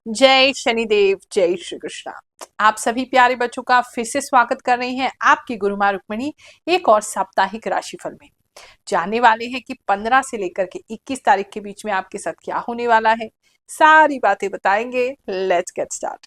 जय शनिदेव, जय श्री कृष्णा। आप सभी प्यारे बच्चों का फिर से स्वागत कर रही हैं आपकी गुरु माँ रुक्मिणी एक और साप्ताहिक राशिफल में। जानने वाले हैं कि 15 से लेकर के 21 तारीख के बीच में आपके साथ क्या होने वाला है। सारी बातें बताएंगे। Let's get start.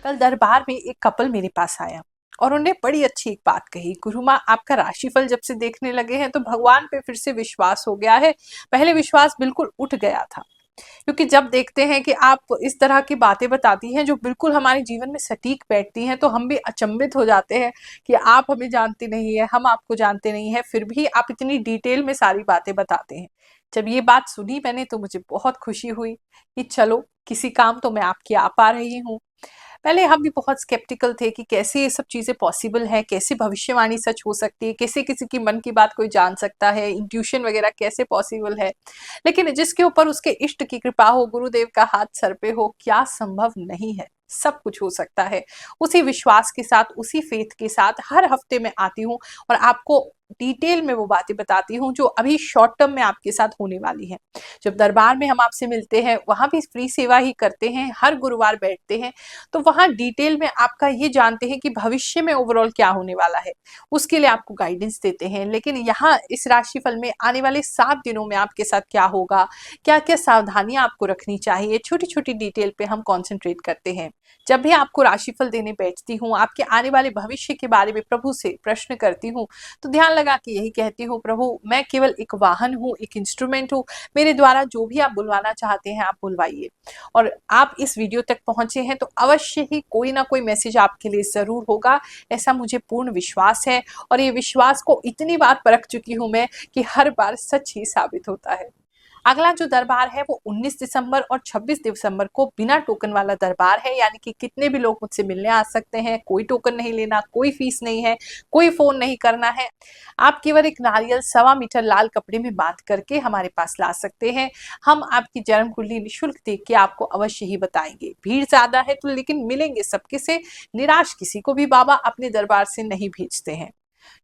कल दरबार में एक कपल मेरे पास आया और उन्होंने बड़ी अच्छी एक बात कही। गुरु माँ, आपका राशिफल जब से देखने लगे हैं तो भगवान पे फिर से विश्वास हो गया है। पहले विश्वास बिल्कुल उठ गया था, क्योंकि जब देखते हैं कि आप इस तरह की बातें बताती हैं जो बिल्कुल हमारे जीवन में सटीक बैठती हैं, तो हम भी अचंभित हो जाते हैं कि आप हमें जानते नहीं है, हम आपको जानते नहीं है, फिर भी आप इतनी डिटेल में सारी बातें बताते हैं। जब ये बात सुनी मैंने तो मुझे बहुत खुशी हुई कि चलो किसी काम तो मैं आपकी आ पा रही हूँ। पहले हम भी बहुत स्केप्टिकल थे कि कैसे ये सब चीजें पॉसिबल है, कैसे भविष्यवाणी सच हो सकती है, कैसे किसी की मन की बात कोई जान सकता है, इंट्यूशन वगैरह कैसे पॉसिबल है। लेकिन जिसके ऊपर उसके इष्ट की कृपा हो, गुरुदेव का हाथ सर पे हो, क्या संभव नहीं है, सब कुछ हो सकता है। उसी विश्वास के साथ, उसी फेथ के साथ हर हफ्ते में आती हूँ और आपको डिटेल में वो बातें बताती हूँ जो अभी शॉर्ट टर्म में आपके साथ होने वाली है। जब दरबार में हम आपसे मिलते हैं, वहां भी फ्री सेवा ही करते हैं, हर गुरुवार बैठते हैं, तो वहां डिटेल में आपका ये जानते हैं कि भविष्य में ओवरऑल क्या होने वाला है, उसके लिए आपको गाइडेंस देते हैं। लेकिन यहाँ इस राशिफल में आने वाले 7 दिनों में आपके साथ क्या होगा, क्या क्या सावधानियां आपको रखनी चाहिए, छोटी छोटी डिटेल पे हम कॉन्सेंट्रेट करते हैं। जब भी आपको राशिफल देने बैठती हूँ, आपके आने वाले भविष्य के बारे में प्रभु से प्रश्न करती हूँ, तो ध्यान लगा के यही कहती हूँ, प्रभु मैं केवल एक वाहन हूँ, एक इंस्ट्रूमेंट हूँ, मेरे द्वारा जो भी आप बुलवाना चाहते हैं आप बुलवाइए। और आप इस वीडियो तक पहुंचे हैं तो अवश्य ही कोई ना कोई मैसेज आपके लिए जरूर होगा, ऐसा मुझे पूर्ण विश्वास है। और ये विश्वास को इतनी बार परख चुकी हूं मैं कि हर बार सच ही साबित होता है। अगला जो दरबार है वो 19 दिसंबर और 26 दिसंबर को बिना टोकन वाला दरबार है, यानी कि कितने भी लोग मुझसे मिलने आ सकते हैं, कोई टोकन नहीं लेना, कोई फीस नहीं है, कोई फोन नहीं करना है। आप केवल एक नारियल 1.25 मीटर लाल कपड़े में बांध करके हमारे पास ला सकते हैं। हम आपकी जन्म कुंडली निःशुल्क देख के आपको अवश्य ही बताएंगे। भीड़ ज्यादा है तो लेकिन मिलेंगे सबके से, निराश किसी को भी बाबा अपने दरबार से नहीं भेजते हैं।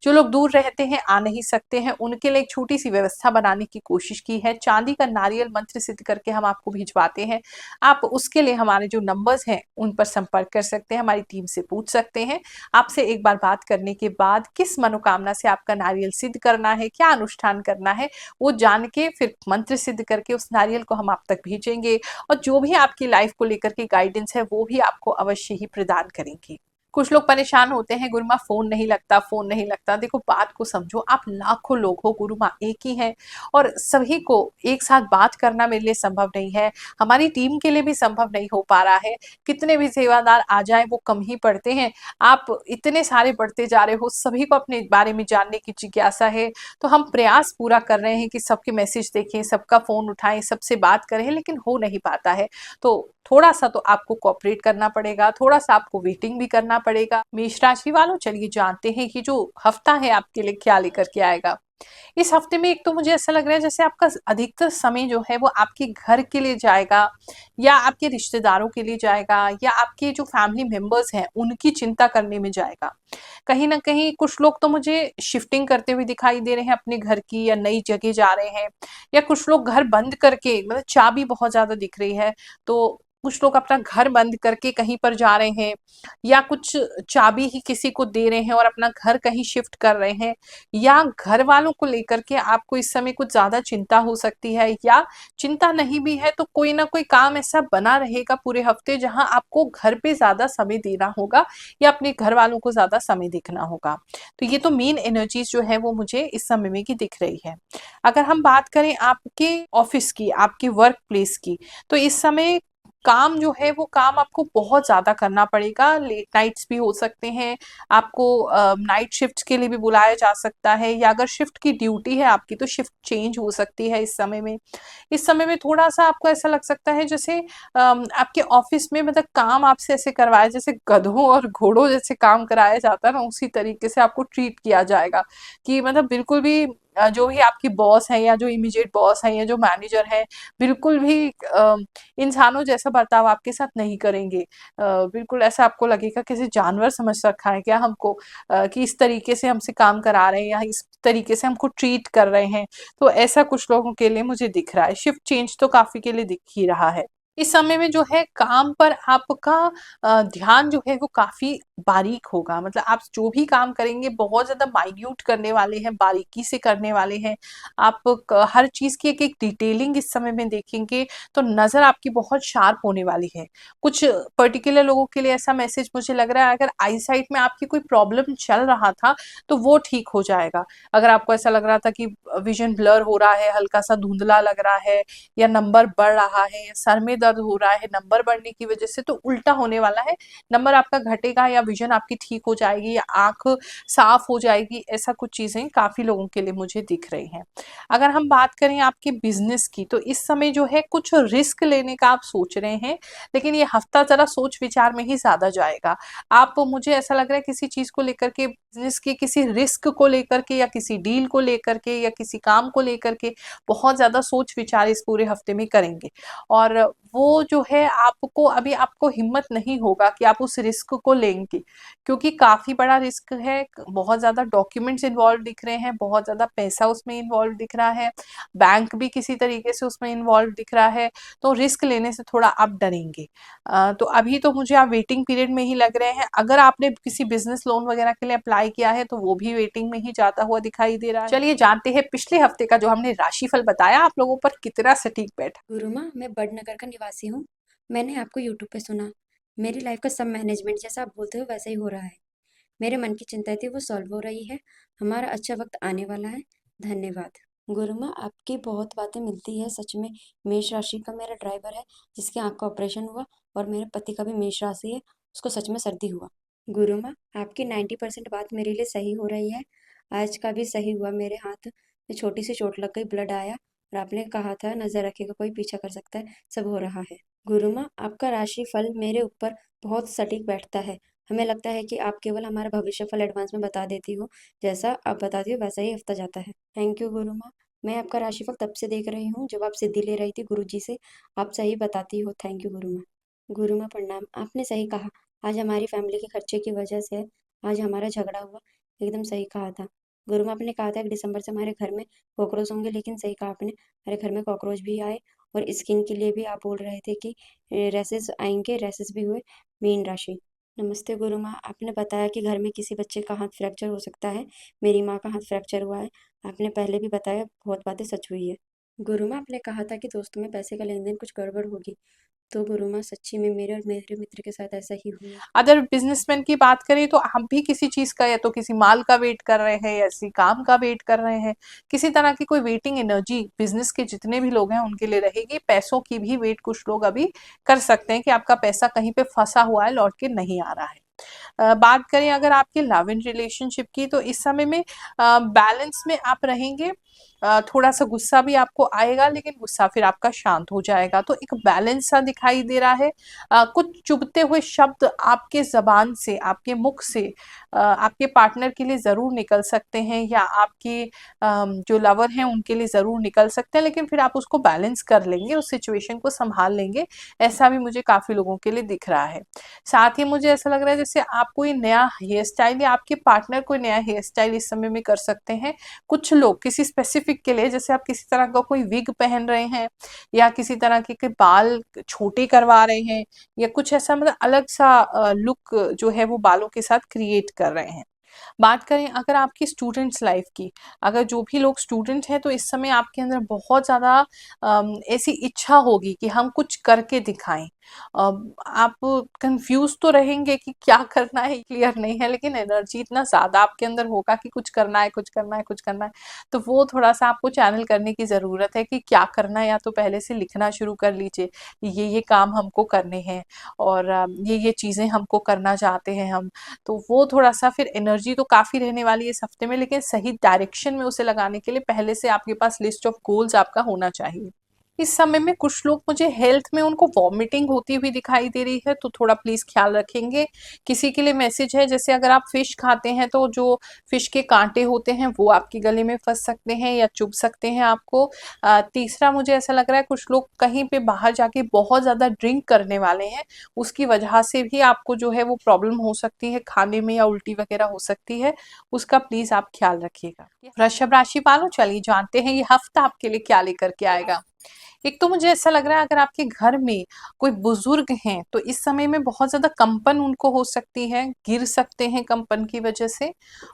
जो लोग दूर रहते हैं, आ नहीं सकते हैं, उनके लिए एक छोटी सी व्यवस्था बनाने की कोशिश की है। चांदी का नारियल मंत्र सिद्ध करके हम आपको भिजवाते हैं। आप उसके लिए हमारे जो नंबर्स हैं उन पर संपर्क कर सकते हैं, हमारी टीम से पूछ सकते हैं। आपसे एक बार बात करने के बाद किस मनोकामना से आपका नारियल सिद्ध करना है, क्या अनुष्ठान करना है, वो जान के फिर मंत्र सिद्ध करके उस नारियल को हम आप तक भेजेंगे। और जो भी आपकी लाइफ को लेकर के गाइडेंस है वो भी आपको अवश्य ही प्रदान करेंगे। कुछ लोग परेशान होते हैं, गुरु माँ फोन नहीं लगता, फोन नहीं लगता। देखो बात को समझो, आप लाखों लोग हो, गुरु माँ एक ही है और सभी को एक साथ बात करना मेरे लिए संभव नहीं है, हमारी टीम के लिए भी संभव नहीं हो पा रहा है। कितने भी सेवादार आ जाए वो कम ही पड़ते हैं। आप इतने सारे बढ़ते जा रहे हो, सभी को अपने बारे में जानने की जिज्ञासा है, तो हम प्रयास पूरा कर रहे हैं कि सबके मैसेज देखें, सबका फोन उठाएं, सबसे बात करें, लेकिन हो नहीं पाता है। तो थोड़ा सा तो आपको कोऑपरेट करना पड़ेगा, थोड़ा सा आपको वेटिंग भी करना पड़ेगा। मेष राशि वालों, चलिए जानते हैं कि जो हफ्ता है आपके लिए क्या लेकर के आएगा। इस हफ्ते में एक तो मुझे ऐसा लग रहा है जैसे आपका अधिकतर समय जो है वो आपके घर के लिए जाएगा, या आपके रिश्तेदारों के लिए जाएगा, या आपके जो फैमिली मेंबर्स हैं उनकी चिंता करने में जाएगा। कहीं ना कहीं कुछ लोग तो मुझे शिफ्टिंग करते हुए दिखाई दे रहे हैं अपने घर की, या नई जगह जा रहे हैं, या कुछ लोग घर बंद करके, मतलब चाबी बहुत ज्यादा दिख रही है तो कुछ लोग अपना घर बंद करके कहीं पर जा रहे हैं, या कुछ चाबी ही किसी को दे रहे हैं और अपना घर कहीं शिफ्ट कर रहे हैं, या घर वालों को लेकर के आपको इस समय कुछ ज्यादा चिंता हो सकती है, या चिंता नहीं भी है तो कोई ना कोई काम ऐसा बना रहेगा पूरे हफ्ते जहां आपको घर पे ज्यादा समय देना होगा या अपने घर वालों को ज्यादा समय देखना होगा। तो ये तो मेन एनर्जीज जो है वो मुझे इस समय में की दिख रही है। अगर हम बात करें आपके ऑफिस की, आपके वर्क प्लेस की, तो इस समय काम जो है वो काम आपको बहुत ज्यादा करना पड़ेगा। लेट नाइट्स भी हो सकते हैं, आपको नाइट शिफ्ट के लिए भी बुलाया जा सकता है, या अगर शिफ्ट की ड्यूटी है आपकी तो शिफ्ट चेंज हो सकती है इस समय में। इस समय में थोड़ा सा आपको ऐसा लग सकता है जैसे आपके ऑफिस में मतलब काम आपसे ऐसे करवाया जैसे गधों और घोड़ों जैसे काम कराया जाता है ना, उसी तरीके से आपको ट्रीट किया जाएगा कि मतलब बिल्कुल भी जो भी आपकी बॉस है या जो इमीडिएट बॉस है या जो मैनेजर है, बिल्कुल भी इंसानों जैसा बर्ताव आपके साथ नहीं करेंगे। बिल्कुल ऐसा आपको लगेगा किसी जानवर समझ रखा है क्या हमको, कि इस तरीके से हमसे काम करा रहे हैं या इस तरीके से हमको ट्रीट कर रहे हैं। तो ऐसा कुछ लोगों के लिए मुझे दिख रहा है। शिफ्ट चेंज तो काफ़ी के लिए दिख ही रहा है। इस समय में जो है काम पर आपका ध्यान जो है वो काफ़ी बारीक होगा। मतलब आप जो भी काम करेंगे बहुत ज़्यादा माइन्यूट करने वाले हैं, बारीकी से करने वाले हैं। आप हर चीज़ की एक एक डिटेलिंग इस समय में देखेंगे तो नज़र आपकी बहुत शार्प होने वाली है। कुछ पर्टिकुलर लोगों के लिए ऐसा मैसेज मुझे लग रहा है, अगर आई साइट में आपकी कोई प्रॉब्लम चल रहा था तो वो ठीक हो जाएगा। अगर आपको ऐसा लग रहा था कि विजन ब्लर हो रहा है, हल्का सा धुंधला लग रहा है या नंबर बढ़ रहा है या सर में दर्द हो रहा है नंबर बढ़ने की वजह से, तो उल्टा होने वाला है। नंबर आपका घटेगा या विजन आपकी ठीक हो जाएगी या आंख साफ हो जाएगी। ऐसा कुछ चीजें काफी लोगों के लिए मुझे दिख रही हैं। अगर हम बात करें आपके बिजनेस की, तो इस समय जो है कुछ रिस्क लेने का आप सोच रहे हैं, लेकिन ये हफ्ता जरा सोच विचार में ही ज्यादा जाएगा। आप, मुझे ऐसा लग रहा है किसी चीज को लेकर के, बिजनेस के किसी रिस्क को लेकर के या किसी डील को लेकर के या किसी काम को लेकर के बहुत ज्यादा सोच विचार इस पूरे हफ्ते में करेंगे। और वो जो है आपको अभी, आपको हिम्मत नहीं होगा कि आप उस रिस्क को लेंगे, क्योंकि काफी बड़ा रिस्क है। बहुत ज्यादा डॉक्यूमेंट्स इन्वॉल्व दिख रहे हैं, बहुत ज्यादा पैसा उसमें इन्वॉल्व दिख रहा है, बैंक भी किसी तरीके से उसमें इन्वॉल्व दिख रहा है। तो रिस्क लेने से थोड़ा आप डरेंगे। तो अभी तो मुझे आप वेटिंग पीरियड में ही लग रहे हैं। अगर आपने किसी बिजनेस लोन वगैरह के लिए अप्लाई किया है तो वो भी वेटिंग में ही जाता हुआ दिखाई दे रहा है। चलिए जानते हैं पिछले हफ्ते का जो हमने राशिफल बताया आप लोगों पर कितना सटीक बैठा। गुरु माँ, मैं बड़नगर का निवासी हूँ। मैंने आपको यूट्यूब पे सुना। मेरी लाइफ का सब मैनेजमेंट जैसा आप बोलते हो वैसा ही हो रहा है। मेरे मन की चिंताएं थी वो सॉल्व हो रही है। हमारा अच्छा वक्त आने वाला है। धन्यवाद। गुरु माँ, आपकी बहुत बातें मिलती है सच में। मेष राशि का मेरा ड्राइवर है जिसके आँख का ऑपरेशन हुआ, और मेरे पति का भी मेष राशि है, उसको सच में सर्दी हुआ। गुरु माँ, आपकी 90% बात मेरे लिए सही हो रही है। आज का भी सही हुआ। मेरे हाथ में छोटी सी चोट लग गई, ब्लड आया, और आपने कहा था नजर रखेगा कोई पीछा कर सकता है, सब हो रहा है। गुरु माँ, आपका राशि फल मेरे ऊपर बहुत सटीक बैठता है। हमें लगता है कि आप केवल हमारा भविष्य फल एडवांस में बता देती हो। जैसा आप बताती हो वैसा ही हफ्ता जाता है। थैंक यू गुरु माँ। मैं आपका राशिफल तब से देख रही हूँ जब आप सिद्धि ले रही थी गुरु जी से। आप सही बताती हो। थैंक यू गुरु माँ। गुरु माँ प्रणाम। आपने सही कहा। आज हमारी फैमिली के खर्चे की वजह से आज हमारा झगड़ा हुआ। एकदम सही कहा था। गुरु माँ, आपने कहा था कि दिसंबर से हमारे घर में कॉकरोच होंगे, लेकिन सही कहा आपने, हमारे घर में कॉकरोच भी आए। और स्किन के लिए भी आप बोल रहे थे कि रेसेस आएंगे, रेसेस भी हुए। मीन राशि। नमस्ते गुरु माँ, आपने बताया कि घर में किसी बच्चे का हाथ फ्रैक्चर हो सकता है। मेरी माँ का हाथ फ्रैक्चर हुआ है। आपने पहले भी बताया, बहुत बातें सच हुई है। गुरु माँ, आपने कहा था कि दोस्तों में पैसे का लेन देन कुछ गड़बड़ होगी। तो गुरु माँ, सच्ची में मेरे और मेरे मित्र के साथ ऐसा ही हुआ। अदर बिजनेसमैन की बात करें तो हम भी किसी चीज का, या तो किसी माल का वेट कर रहे हैं या किसी काम का वेट कर रहे हैं। किसी तरह की कोई वेटिंग एनर्जी बिजनेस के जितने भी लोग हैं उनके लिए रहेगी। पैसों की भी वेट कुछ लोग अभी कर सकते हैं कि आपका पैसा कहीं पे फंसा हुआ है, लौट के नहीं आ रहा है। बात करें अगर आपके लव इन रिलेशनशिप की, तो इस समय में बैलेंस में आप रहेंगे। थोड़ा सा गुस्सा भी आपको आएगा, लेकिन गुस्सा फिर आपका शांत हो जाएगा। तो एक बैलेंस सा दिखाई दे रहा है। कुछ चुभते हुए शब्द आपके जबान से, आपके मुख से आपके पार्टनर के लिए जरूर निकल सकते हैं, या आपके जो लवर हैं उनके लिए जरूर निकल सकते हैं, लेकिन फिर आप उसको बैलेंस कर लेंगे, उस सिचुएशन को संभाल लेंगे। ऐसा भी मुझे काफी लोगों के लिए दिख रहा है। साथ ही मुझे ऐसा लग रहा है जैसे आप कोई नया हेयर स्टाइल या आपके पार्टनर कोई नया हेयर स्टाइल इस समय में कर सकते हैं। कुछ लोग किसी स्पेसिफिक के लिए, जैसे आप किसी तरह का कोई विग पहन रहे हैं या किसी तरह के बाल छोटे करवा रहे हैं, या कुछ ऐसा मतलब अलग सा लुक जो है वो बालों के साथ क्रिएट कर रहे हैं। बात करें अगर आपकी स्टूडेंट्स लाइफ की, अगर जो भी लोग स्टूडेंट हैं तो इस समय आपके अंदर बहुत ज़्यादा ऐसी इच्छा होगी कि हम कुछ करके दिखाएं। आप कंफ्यूज तो रहेंगे कि क्या करना है, क्लियर नहीं है, लेकिन एनर्जी इतना ज़्यादा आपके अंदर होगा कि कुछ करना है, कुछ करना है, कुछ करना है। तो वो थोड़ा सा आपको चैनल करने की ज़रूरत है कि क्या करना है। या तो पहले से लिखना शुरू कर लीजिए, ये काम हमको करने हैं और ये चीज़ें हमको करना चाहते हैं हम। तो वो थोड़ा-सा फिर एनर्जी तो काफ़ी रहने वाली है इस हफ्ते में, लेकिन सही डायरेक्शन में उसे लगाने के लिए पहले से आपके पास लिस्ट ऑफ गोल्स आपका होना चाहिए। इस समय में कुछ लोग मुझे हेल्थ में उनको वॉमिटिंग होती हुई दिखाई दे रही है, तो थोड़ा प्लीज ख्याल रखेंगे। किसी के लिए मैसेज है, जैसे अगर आप फिश खाते हैं तो जो फिश के कांटे होते हैं वो आपके गले में फंस सकते हैं या चुभ सकते हैं आपको। तीसरा मुझे ऐसा लग रहा है कुछ लोग कहीं पे बाहर जाके बहुत ज्यादा ड्रिंक करने वाले हैं, उसकी वजह से भी आपको जो है वो प्रॉब्लम हो सकती है, खाने में या उल्टी वगैरह हो सकती है, उसका प्लीज आप ख्याल रखिएगा। वृषभ राशि वालों, चलिए जानते हैं ये हफ्ता आपके लिए क्या लेकर के आएगा। एक तो मुझे ऐसा लग रहा है अगर आपके घर में कोई बुजुर्ग हैं तो इस समय में बहुत ज्यादा कंपन उनको हो सकती है, गिर सकते हैं कंपन की वजह से,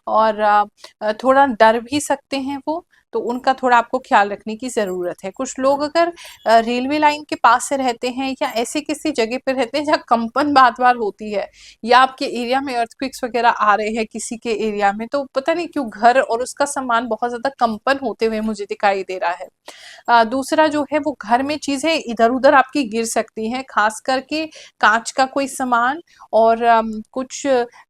और थोड़ा डर भी सकते हैं वो, तो उनका थोड़ा आपको ख्याल रखने की जरूरत है। कुछ लोग अगर रेलवे लाइन के पास से रहते हैं या ऐसी किसी जगह पे रहते हैं जहाँ कंपन बार बार होती है, या आपके एरिया में अर्थक्वेक्स वगैरह आ रहे हैं किसी के एरिया में, तो पता नहीं क्यों घर और उसका सामान बहुत ज्यादा कंपन होते हुए मुझे दिखाई दे रहा है। दूसरा जो है वो घर में चीजें इधर उधर आपकी गिर सकती हैं, खास करके कांच का कोई सामान, और कुछ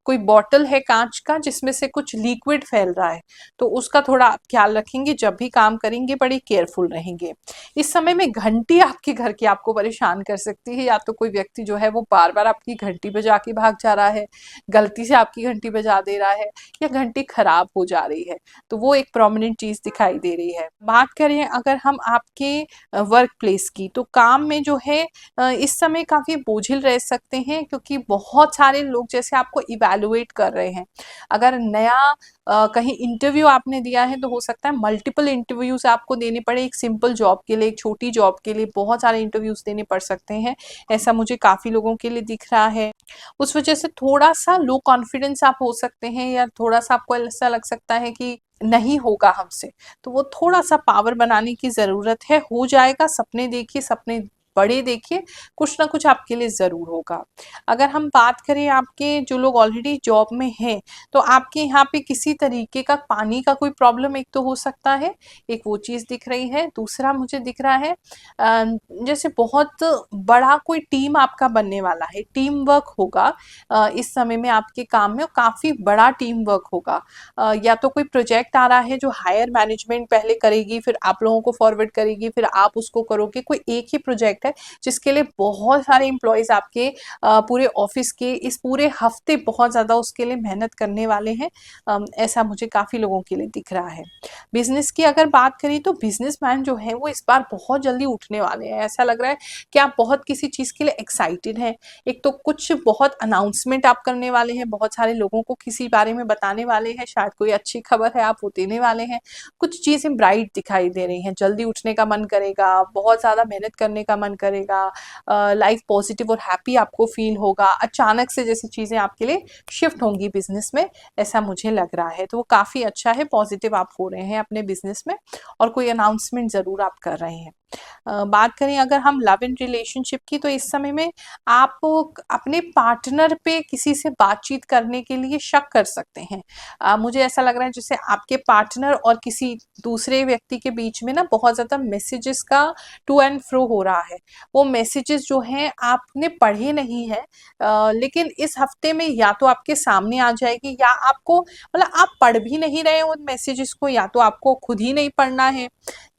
कोई बॉटल है कांच का जिसमें से कुछ लिक्विड फैल रहा है, तो उसका थोड़ा आप ख्याल रखेंगे। जब भी काम करेंगे बड़ी केयरफुल रहेंगे। इस समय में घंटी आपके घर की आपको परेशान कर सकती है, या तो कोई व्यक्ति जो है वो बार बार आपकी घंटी बजा के भाग जा रहा है, गलती से आपकी घंटी बजा दे रहा है, या घंटी खराब हो जा रही है, तो वो एक प्रोमिनेंट चीज दिखाई दे रही है। बात करें अगर हम आपके वर्क प्लेस की, तो काम में जो है इस समय काफी बोझिल रह सकते हैं, क्योंकि बहुत सारे लोग जैसे आपको इवेलुएट कर रहे हैं। अगर नया कहीं इंटरव्यू आपने दिया है तो हो सकता है मल्टीपल इंटरव्यूज आपको देने पड़े। एक सिंपल जॉब के लिए, एक छोटी जॉब के लिए बहुत सारे इंटरव्यूज देने पड़ सकते हैं, ऐसा मुझे काफी लोगों के लिए दिख रहा है। उस वजह से थोड़ा सा लो कॉन्फिडेंस आप हो सकते हैं, या थोड़ा सा आपको ऐसा लग सकता है कि नहीं होगा हमसे, तो वो थोड़ा सा पावर बनाने की जरूरत है। हो जाएगा, सपने देखिए, सपने बड़े देखिए, कुछ ना कुछ आपके लिए जरूर होगा। अगर हम बात करें आपके जो लोग ऑलरेडी जॉब में हैं, तो आपके यहाँ पे किसी तरीके का पानी का कोई प्रॉब्लम एक तो हो सकता है, एक वो चीज दिख रही है। दूसरा मुझे दिख रहा है जैसे बहुत बड़ा कोई टीम आपका बनने वाला है, टीम वर्क होगा इस समय में आपके काम में, और काफी बड़ा टीम वर्क होगा। या तो कोई प्रोजेक्ट आ रहा है जो हायर मैनेजमेंट पहले करेगी, फिर आप लोगों को फॉरवर्ड करेगी, फिर आप उसको करोगे। कोई एक ही प्रोजेक्ट है जिसके लिए बहुत सारे एम्प्लॉयज आपके पूरे ऑफिस के इस पूरे हफ्ते बहुत ज्यादा उसके लिए मेहनत करने वाले हैं। ऐसा मुझे काफी लोगों के लिए दिख रहा है। बिजनेस की अगर बात करें तो बिजनेसमैन जो है वो इस बार बहुत जल्दी उठने वाले हैं। ऐसा लग रहा है कि आप बहुत किसी चीज के लिए एक्साइटेड हैं। एक तो कुछ बहुत अनाउंसमेंट आप करने वाले हैं, बहुत सारे लोगों को किसी बारे में बताने वाले हैं, शायद कोई अच्छी खबर है आप वो देने वाले हैं। कुछ चीजें ब्राइट दिखाई दे रही हैं, जल्दी उठने का मन करेगा, बहुत ज्यादा मेहनत करने का मन करेगा, लाइफ पॉजिटिव और हैप्पी आपको फील होगा, अचानक से जैसी चीजें आपके लिए शिफ्ट होंगी बिजनेस में, ऐसा मुझे लग रहा है। तो वो काफी अच्छा है, पॉजिटिव आप हो रहे हैं अपने बिजनेस में, और कोई अनाउंसमेंट जरूर आप कर रहे हैं। बात करें अगर हम लव इन रिलेशनशिप की, तो इस समय में आप अपने पार्टनर पे किसी से बातचीत करने के लिए शक कर सकते हैं। मुझे ऐसा लग रहा है जैसे आपके पार्टनर और किसी दूसरे व्यक्ति के बीच में ना बहुत ज्यादा मैसेजेस का टू एंड फ्रो हो रहा है। वो मैसेजेस जो हैं आपने पढ़े नहीं है, लेकिन इस हफ्ते में या तो आपके सामने आ जाएगी, या आपको मतलब आप पढ़ भी नहीं रहे उन मैसेजेस को, या तो आपको खुद ही नहीं पढ़ना है,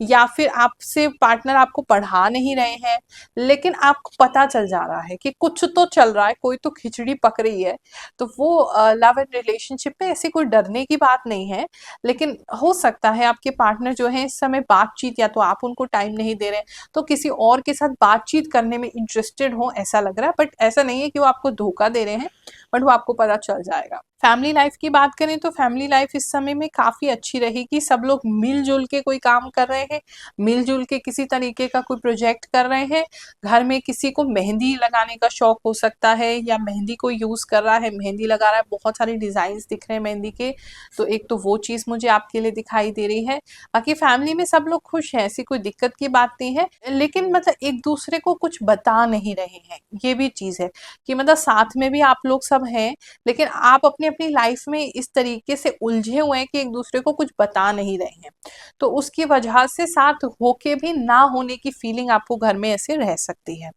या फिर आपसे पार्टनर आपको पढ़ा नहीं रहे हैं, लेकिन आपको पता चल जा रहा है कि कुछ तो चल रहा है, कोई तो खिचड़ी पक रही है। तो वो लव एंड रिलेशनशिप में ऐसी कोई डरने की बात नहीं है, लेकिन हो सकता है आपके पार्टनर जो है इस समय बातचीत, या तो आप उनको टाइम नहीं दे रहे हैं, तो किसी और के साथ बातचीत करने में इंटरेस्टेड हो ऐसा लग रहा है। बट ऐसा नहीं है कि वो आपको धोखा दे रहे हैं, बट वो आपको पता चल जाएगा। फैमिली लाइफ की बात करें तो फैमिली लाइफ इस समय में काफी अच्छी रहेगी। सब लोग मिलजुल के कोई काम कर रहे हैं, मिलजुल के किसी तरीके का कोई प्रोजेक्ट कर रहे हैं। घर में किसी को मेहंदी लगाने का शौक हो सकता है, या मेहंदी को यूज कर रहा है, मेहंदी लगा रहा है, बहुत सारे डिजाइन दिख रहे हैं मेहंदी के, तो एक तो वो चीज मुझे आपके लिए दिखाई दे रही है। बाकी फैमिली में सब लोग खुश हैं, ऐसी कोई दिक्कत की बात नहीं है, लेकिन मतलब एक दूसरे को कुछ बता नहीं रहे हैं, ये भी चीज है कि मतलब साथ में भी आप लोग सब हैं, लेकिन आप अपनी अपनी लाइफ में इस तरीके से उलझे हुए हैं कि एक दूसरे को कुछ बता नहीं रहे हैं, तो उसकी वजह से साथ होके भी ना होने की फीलिंग आपको घर में ऐसे रह सकती है।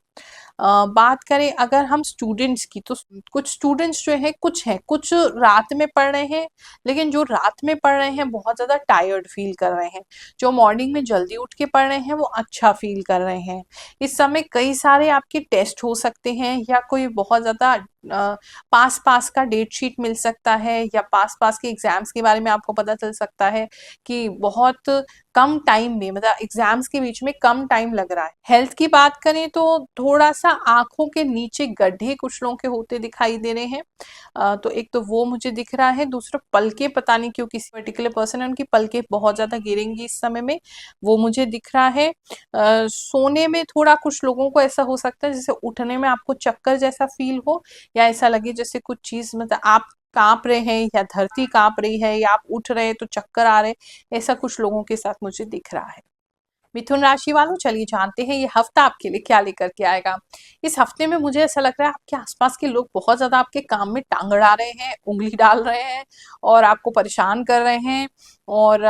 बात करें अगर हम स्टूडेंट्स की, तो कुछ स्टूडेंट्स जो है कुछ रात में पढ़ रहे हैं, लेकिन जो रात में पढ़ रहे हैं बहुत ज़्यादा टायर्ड फील कर रहे हैं। जो मॉर्निंग में जल्दी उठ के पढ़ रहे हैं वो अच्छा फील कर रहे हैं। इस समय कई सारे आपके टेस्ट हो सकते हैं, या कोई बहुत ज़्यादा पास पास का डेट शीट मिल सकता है, या पास पास के एग्जाम्स के बारे में आपको पता चल सकता है कि बहुत कम टाइम में, मतलब एग्जाम्स के बीच में कम टाइम लग रहा है। हेल्थ की बात करें तो थोड़ा सा आंखों के नीचे गड्ढे कुछ लोगों के होते दिखाई दे रहे हैं। तो एक तो वो मुझे दिख रहा है, दूसरा पलके, पता नहीं क्यों किसी पर्टिकुलर पर्सन है उनकी पलके बहुत ज्यादा गिरेंगी इस समय में, वो मुझे दिख रहा है। सोने में थोड़ा कुछ लोगों को ऐसा हो सकता है जैसे उठने में आपको चक्कर जैसा फील हो, या ऐसा लगे जैसे कुछ चीज, मतलब आप कांप रहे हैं या धरती कांप रही है, या आप उठ रहे हैं तो चक्कर आ रहे हैं, ऐसा कुछ लोगों के साथ मुझे दिख रहा है। मिथुन राशि वालों, चलिए जानते हैं ये हफ्ता आपके लिए क्या लेकर के आएगा। इस हफ्ते में मुझे ऐसा लग रहा है आपके आसपास के लोग बहुत ज्यादा आपके काम में टांग अड़ा रहे हैं, उंगली डाल रहे हैं और आपको परेशान कर रहे हैं। और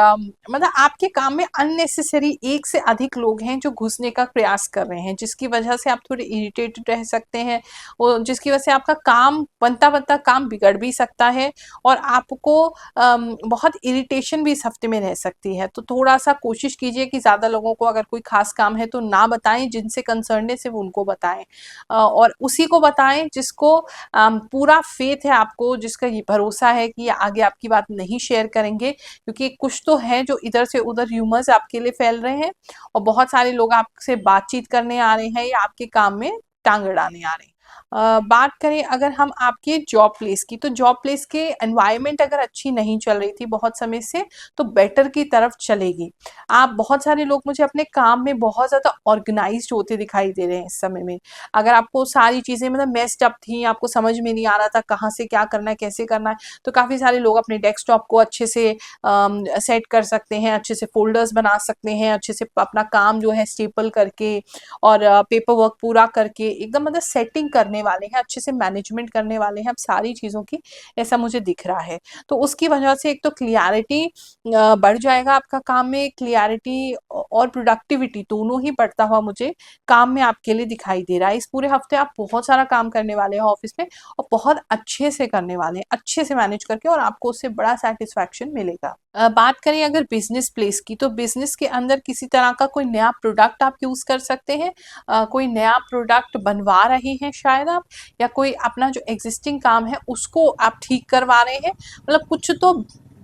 मतलब आपके काम में अननेसेसरी एक से अधिक लोग हैं जो घुसने का प्रयास कर रहे हैं, जिसकी वजह से आप थोड़े इरिटेटेड रह सकते हैं, और जिसकी वजह से आपका काम बनता बनता काम बिगड़ भी सकता है, और आपको बहुत इरिटेशन भी इस हफ्ते में रह सकती है। तो थोड़ा सा कोशिश कीजिए कि ज्यादा लोगों को अगर कोई खास काम है तो ना बताएं, जिनसे कंसर्न है सिर्फ उनको बताएं, और उसी को बताएं जिसको पूरा फेथ है आपको, जिसका ये भरोसा है कि ये आगे आपकी बात नहीं शेयर करेंगे, क्योंकि कुछ तो है जो इधर से उधर ह्यूमर्स आपके लिए फैल रहे हैं, और बहुत सारे लोग आपसे बातचीत करने आ रहे हैं या आपके काम में टांग अड़ाने आ रहे हैं। बात करें अगर हम आपके जॉब प्लेस की, तो जॉब प्लेस के एनवायरनमेंट अगर अच्छी नहीं चल रही थी बहुत समय से, तो बेटर की तरफ चलेगी। आप, बहुत सारे लोग मुझे अपने काम में बहुत ज्यादा ऑर्गेनाइज्ड होते दिखाई दे रहे हैं इस समय में। अगर आपको सारी चीजें मतलब मेस्ड अप थी, आपको समझ में नहीं आ रहा था कहाँ से क्या करना है, कैसे करना है, तो काफी सारे लोग अपने डेस्कटॉप को अच्छे से सेट कर सकते हैं, अच्छे से फोल्डर्स बना सकते हैं, अच्छे से अपना काम जो है स्टेपल करके और पेपर वर्क पूरा करके एकदम मतलब सेटिंग करने वाले हैं, अच्छे से मैनेजमेंट करने वाले हैं अब सारी चीज़ों की, ऐसा मुझे दिख रहा है। तो उसकी वजह से एक तो क्लियरिटी बढ़ जाएगा आपका काम में, क्लियरिटी और प्रोडक्टिविटी दोनों ही बढ़ता हुआ मुझे काम में आपके लिए दिखाई दे रहा है। इस पूरे हफ्ते आप बहुत सारा काम करने वाले हैं ऑफिस में, और बहुत अच्छे से करने वाले हैं, अच्छे से मैनेज करके, और आपको उससे बड़ा सेटिस्फैक्शन मिलेगा। बात करें अगर बिजनेस प्लेस की, तो बिजनेस के अंदर किसी तरह का कोई नया प्रोडक्ट आप यूज कर सकते हैं। कोई नया प्रोडक्ट बनवा रहे हैं शायद आप, या कोई अपना जो एग्जिस्टिंग काम है उसको आप ठीक करवा रहे हैं, मतलब कुछ तो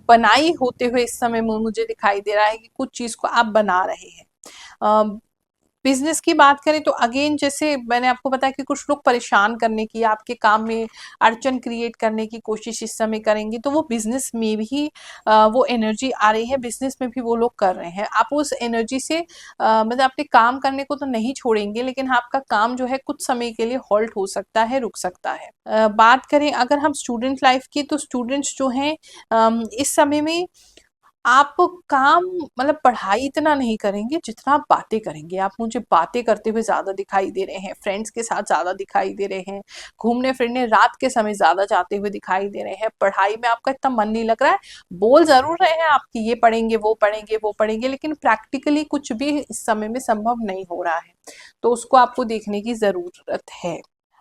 बनाई होते हुए इस समय मुझे दिखाई दे रहा है कि कुछ चीज को आप बना रहे हैं। बिजनेस की बात करें तो अगेन जैसे मैंने आपको बताया कि कुछ लोग परेशान करने की, आपके काम में अड़चन क्रिएट करने की कोशिश इस समय करेंगे, तो वो बिजनेस में भी वो एनर्जी आ रही है, बिजनेस में भी वो लोग कर रहे हैं। आप उस एनर्जी से मतलब अपने काम करने को तो नहीं छोड़ेंगे, लेकिन आपका काम जो है कुछ समय के लिए हॉल्ट हो सकता है, रुक सकता है। बात करें अगर हम स्टूडेंट लाइफ की, तो स्टूडेंट्स जो हैं इस समय में आप काम, मतलब पढ़ाई इतना नहीं करेंगे जितना आप बातें करेंगे। आप मुझे बातें करते हुए ज्यादा दिखाई दे रहे हैं, फ्रेंड्स के साथ ज्यादा दिखाई दे रहे हैं, घूमने फिरने रात के समय ज्यादा जाते हुए दिखाई दे रहे हैं। पढ़ाई में आपका इतना मन नहीं लग रहा है, बोल जरूर रहे हैं आपकी ये पढ़ेंगे वो पढ़ेंगे वो पढ़ेंगे, लेकिन प्रैक्टिकली कुछ भी इस समय में संभव नहीं हो रहा है, तो उसको आपको देखने की जरूरत है।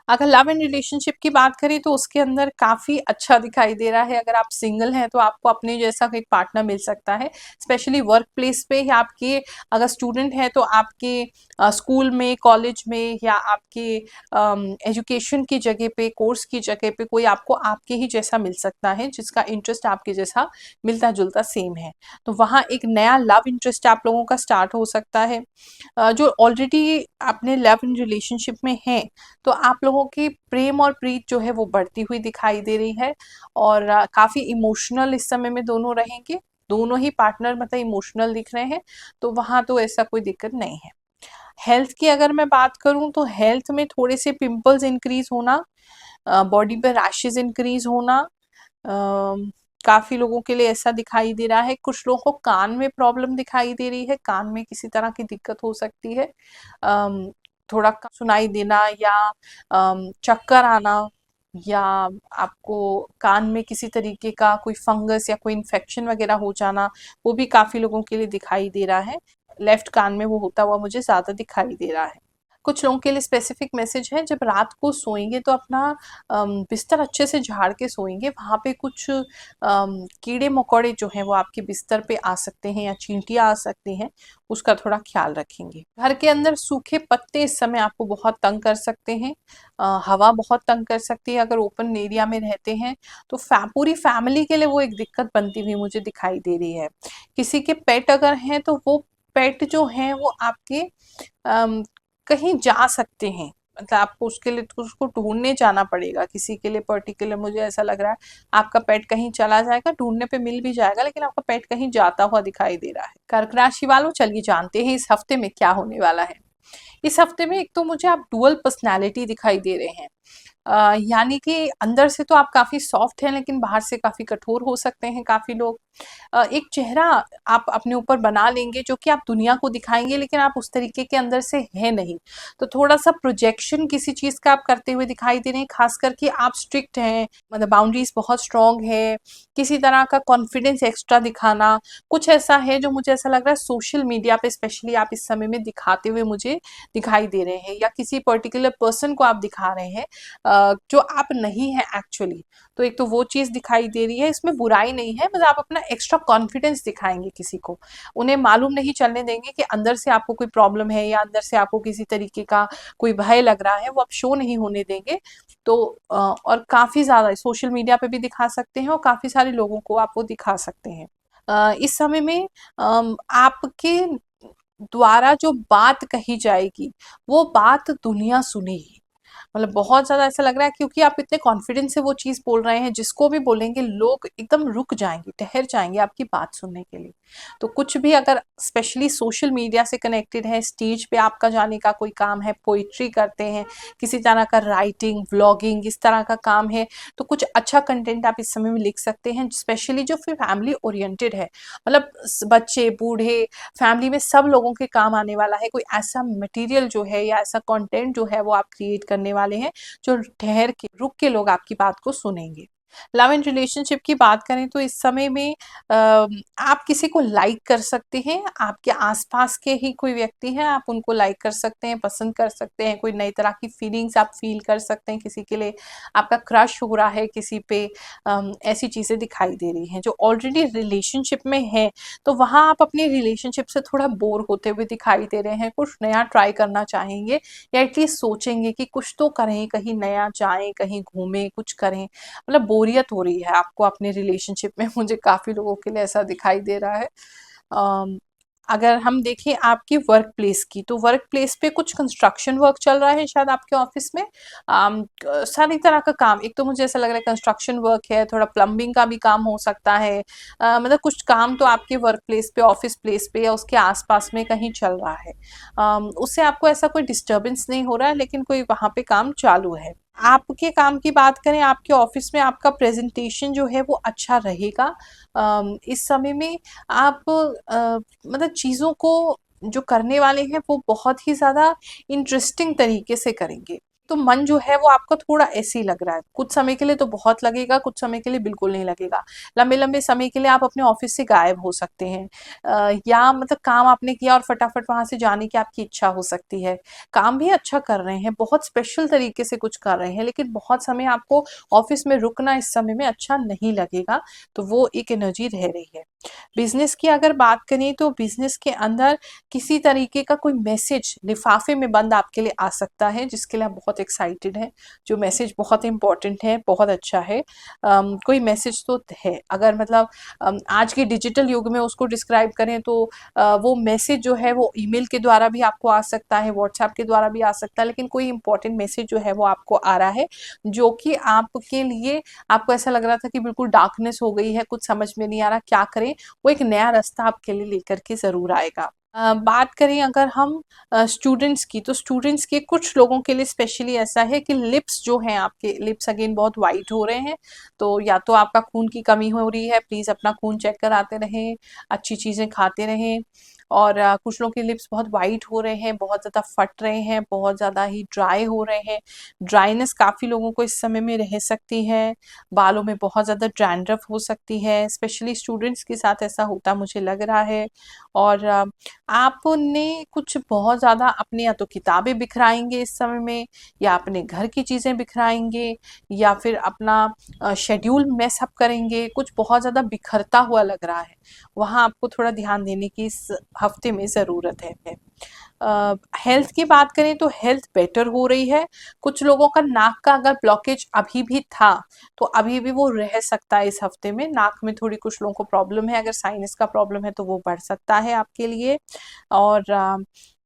अगर लव एंड रिलेशनशिप की बात करें तो उसके अंदर काफी अच्छा दिखाई दे रहा है। अगर आप सिंगल हैं तो आपको अपने जैसा एक पार्टनर मिल सकता है, स्पेशली वर्क प्लेस पे, या आपके अगर स्टूडेंट हैं तो आपके स्कूल में, कॉलेज में, या आपके एजुकेशन की जगह पे, कोर्स की जगह पे कोई आपको आपके ही जैसा मिल सकता है, जिसका इंटरेस्ट आपके जैसा मिलता जुलता सेम है। तो वहाँ एक नया लव इंटरेस्ट आप लोगों का स्टार्ट हो सकता है। जो ऑलरेडी अपने लव इन रिलेशनशिप में हैं, तो आप लोगों की प्रेम और प्रीत जो है वो बढ़ती हुई दिखाई दे रही है, और काफी इमोशनल इस समय में दोनों रहेंगे, दोनों ही पार्टनर मतलब इमोशनल दिख रहे हैं, तो वहां तो ऐसा कोई दिक्कत नहीं है। हेल्थ की अगर मैं बात करूं तो हेल्थ में थोड़े से पिंपल्स इंक्रीज होना, बॉडी पे रैशेज इंक्रीज होना, काफी लोगों के लिए ऐसा दिखाई दे रहा है। कुछ लोगों को कान में प्रॉब्लम दिखाई दे रही है, कान में किसी तरह की दिक्कत हो सकती है, अम, थोड़ा कम सुनाई देना, या चक्कर आना, या आपको कान में किसी तरीके का कोई फंगस या कोई इन्फेक्शन वगैरह हो जाना, वो भी काफी लोगों के लिए दिखाई दे रहा है। लेफ्ट कान में वो होता हुआ मुझे ज्यादा दिखाई दे रहा है। कुछ लोगों के लिए स्पेसिफिक मैसेज है, जब रात को सोएंगे तो अपना बिस्तर अच्छे से झाड़ के सोएंगे। वहाँ पे कुछ कीड़े मकोड़े जो हैं वो आपके बिस्तर पे आ सकते हैं या चींटियाँ आ सकती हैं, उसका थोड़ा ख्याल रखेंगे। घर के अंदर सूखे पत्ते इस समय आपको बहुत तंग कर सकते हैं। हवा बहुत तंग कर सकती है अगर ओपन एरिया में रहते हैं, तो पूरी फैमिली के लिए वो एक दिक्कत बनती हुई मुझे दिखाई दे रही है। किसी के पेट अगर हैं तो वो पेट जो हैं वो आपके कहीं जा सकते हैं, मतलब आपको उसके लिए तो उसको ढूंढने जाना पड़ेगा। किसी के लिए पर्टिकुलर मुझे ऐसा लग रहा है आपका पेट कहीं चला जाएगा, ढूंढने पे मिल भी जाएगा, लेकिन आपका पेट कहीं जाता हुआ दिखाई दे रहा है। कर्क राशि वालों, चलिए जानते हैं इस हफ्ते में क्या होने वाला है। इस हफ्ते में एक तो मुझे आप डुअल पर्सनैलिटी दिखाई दे रहे हैं। यानी कि अंदर से तो आप काफी सॉफ्ट हैं लेकिन बाहर से काफी कठोर हो सकते हैं काफी लोग। एक चेहरा आप अपने ऊपर बना लेंगे जो कि आप दुनिया को दिखाएंगे, लेकिन आप उस तरीके के अंदर से है नहीं। तो थोड़ा सा प्रोजेक्शन किसी चीज का आप करते हुए दिखाई दे रहे हैं, खास करके आप स्ट्रिक्ट हैं, मतलब बाउंड्रीज बहुत स्ट्रांग है। किसी तरह का कॉन्फिडेंस एक्स्ट्रा दिखाना, कुछ ऐसा है जो मुझे ऐसा लग रहा है सोशल मीडिया पे स्पेशली आप इस समय में दिखाते हुए मुझे दिखाई दे रहे हैं, या किसी पर्टिकुलर पर्सन को आप दिखा रहे हैं जो आप नहीं है एक्चुअली। तो एक तो वो चीज दिखाई दे रही है, इसमें बुराई नहीं है, बस आप अपना एक्स्ट्रा कॉन्फिडेंस दिखाएंगे किसी को। उन्हें मालूम नहीं चलने देंगे कि अंदर से आपको कोई प्रॉब्लम है या अंदर से आपको किसी तरीके का कोई भय लग रहा है, वो आप शो नहीं होने देंगे। तो और काफी ज्यादा सोशल मीडिया पे भी दिखा सकते हैं और काफी सारे लोगों को आप वो दिखा सकते हैं। इस समय में आपके द्वारा जो बात कही जाएगी वो बात दुनिया सुनेगी। मतलब बहुत ज़्यादा ऐसा लग रहा है क्योंकि आप इतने कॉन्फिडेंस से वो चीज़ बोल रहे हैं, जिसको भी बोलेंगे लोग एकदम रुक जाएंगे, ठहर जाएंगे आपकी बात सुनने के लिए। तो कुछ भी अगर स्पेशली सोशल मीडिया से कनेक्टेड है, स्टेज पे आपका जाने का कोई काम है, पोइट्री करते हैं, किसी तरह का राइटिंग व्लॉगिंग इस तरह का काम है, तो कुछ अच्छा कंटेंट आप इस समय में लिख सकते हैं, स्पेशली जो फिर फैमिली ओरिएंटेड है, मतलब बच्चे बूढ़े फैमिली में सब लोगों के काम आने वाला है। कोई ऐसा मटेरियल जो है या ऐसा कंटेंट जो है वो आप क्रिएट करने वाले हैं जो ठहर के रुक के लोग आपकी बात को सुनेंगे। लव एंड रिलेशनशिप की बात करें तो इस समय में आप किसी को लाइक कर सकते हैं, आपके आसपास के ही कोई व्यक्ति हैं आप उनको लाइक कर सकते हैं, पसंद कर सकते हैं, कोई नई तरह की फीलिंग्स आप फील कर सकते हैं, किसी के लिए आपका क्रश हो रहा है किसी पे। ऐसी चीज़ें दिखाई दे रही हैं। जो ऑलरेडी रिलेशनशिप में है तो वहाँ आप अपनी रिलेशनशिप से थोड़ा बोर होते हुए दिखाई दे रहे हैं, कुछ नया ट्राई करना चाहेंगे या एटलीस्ट सोचेंगे कि कुछ तो करें, कहीं नया जाएं, कहीं घूमें, कुछ करें। मतलब बोरियत हो रही है आपको अपने रिलेशनशिप में, मुझे काफी लोगों के लिए ऐसा दिखाई दे रहा है। अम, अगर हम देखें आपकी वर्क प्लेस की, तो वर्क प्लेस पे कुछ कंस्ट्रक्शन वर्क चल रहा है शायद आपके ऑफिस में। सारी तरह का काम, एक तो मुझे ऐसा लग रहा है कंस्ट्रक्शन वर्क है, थोड़ा प्लम्बिंग का भी काम हो सकता है। मतलब कुछ काम तो आपके वर्क प्लेस पे, ऑफिस प्लेस पे या उसके आसपास में कहीं चल रहा है। उससे आपको ऐसा कोई डिस्टर्बेंस नहीं हो रहा है, लेकिन कोई वहाँ पे काम चालू है। आपके काम की बात करें, आपके ऑफिस में आपका प्रेजेंटेशन जो है वो अच्छा रहेगा। इस समय में आप मतलब चीज़ों को जो करने वाले हैं वो बहुत ही ज़्यादा इंटरेस्टिंग तरीके से करेंगे। तो मन जो है वो आपका थोड़ा ऐसे ही लग रहा है, कुछ समय के लिए तो बहुत लगेगा, कुछ समय के लिए बिल्कुल नहीं लगेगा। लंबे लंबे समय के लिए आप अपने ऑफिस से गायब हो सकते हैं, या मतलब काम आपने किया और फटाफट वहां से जाने की आपकी इच्छा हो सकती है। काम भी अच्छा कर रहे हैं, बहुत स्पेशल तरीके से कुछ कर रहे हैं, लेकिन बहुत समय आपको ऑफिस में रुकना इस समय में अच्छा नहीं लगेगा। तो वो एक एनर्जी रह रही है। बिजनेस की अगर बात करें तो बिजनेस के अंदर किसी तरीके का कोई मैसेज लिफाफे में बंद आपके लिए आ सकता है, जिसके लिए आप बहुत एक्साइटेड हैं। जो मैसेज बहुत इंपॉर्टेंट है, बहुत अच्छा है। कोई मैसेज तो है, अगर मतलब आज के डिजिटल युग में उसको डिस्क्राइब करें तो वो मैसेज जो है वो ईमेल के द्वारा भी आपको आ सकता है, व्हाट्सएप के द्वारा भी आ सकता है, लेकिन कोई इंपॉर्टेंट मैसेज जो है वो आपको आ रहा है, जो कि आपके लिए, आपको ऐसा लग रहा था कि बिल्कुल डार्कनेस हो गई है, कुछ समझ में नहीं आ रहा क्या करें, वो एक नया रास्ता आपके लिए लेकर के जरूर आएगा। बात करें अगर हम स्टूडेंट्स की, तो स्टूडेंट्स के कुछ लोगों के लिए स्पेशली ऐसा है कि लिप्स जो हैं आपके, लिप्स अगेन बहुत वाइट हो रहे हैं। तो या तो आपका खून की कमी हो रही है, प्लीज अपना खून चेक कराते रहें, अच्छी चीजें खाते रहें। और कुछ लोगों के लिप्स बहुत वाइट हो रहे हैं, बहुत ज़्यादा फट रहे हैं, बहुत ज़्यादा ही ड्राई हो रहे हैं। ड्राइनेस काफ़ी लोगों को इस समय में रह सकती है। बालों में बहुत ज़्यादा डैंड्रफ हो सकती है, स्पेशली स्टूडेंट्स के साथ ऐसा होता मुझे लग रहा है। और आपने कुछ बहुत ज़्यादा अपनी या तो किताबें बिखराएंगे इस समय में, या अपने घर की चीज़ें बिखराएंगे, या फिर अपना शेड्यूल मेस अप करेंगे। कुछ बहुत ज़्यादा बिखरता हुआ लग रहा है, वहाँ आपको थोड़ा ध्यान देने की इस हफ्ते में ज़रूरत है। हेल्थ की बात करें तो हेल्थ बेटर हो रही है। कुछ लोगों का नाक का अगर ब्लॉकेज अभी भी था तो अभी भी वो रह सकता है इस हफ्ते में। नाक में थोड़ी कुछ लोगों को प्रॉब्लम है, अगर साइनस का प्रॉब्लम है तो वो बढ़ सकता है आपके लिए। और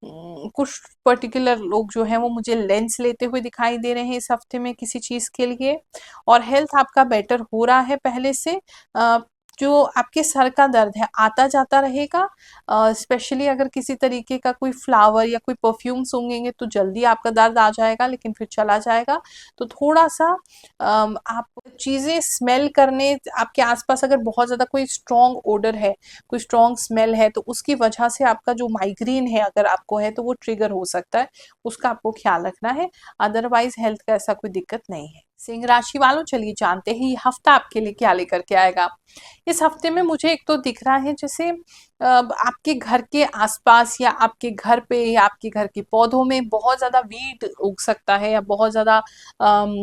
कुछ पर्टिकुलर लोग जो हैं वो मुझे लेंस लेते हुए दिखाई दे रहे हैं इस हफ्ते में किसी चीज़ के लिए। और हेल्थ आपका बेटर हो रहा है पहले से। जो आपके सर का दर्द है आता जाता रहेगा। स्पेशली अगर किसी तरीके का कोई फ्लावर या कोई परफ्यूम सूंघेंगे तो जल्दी आपका दर्द आ जाएगा, लेकिन फिर चला जाएगा। तो थोड़ा सा आप चीज़ें स्मेल करने, आपके आसपास अगर बहुत ज़्यादा कोई स्ट्रॉन्ग ओडर है, कोई स्ट्रॉन्ग स्मेल है, तो उसकी वजह से आपका जो माइग्रेन है अगर आपको है तो वो ट्रिगर हो सकता है, उसका आपको ख्याल रखना है। अदरवाइज हेल्थ का ऐसा कोई दिक्कत नहीं है। सिंह राशि वालों, चलिए जानते हैं ये हफ्ता आपके लिए क्या लेकर के आएगा। इस हफ्ते में मुझे एक तो दिख रहा है जैसे आपके घर के आसपास या आपके घर पे या आपके घर के पौधों में बहुत ज़्यादा वीड उग सकता है, या बहुत ज़्यादा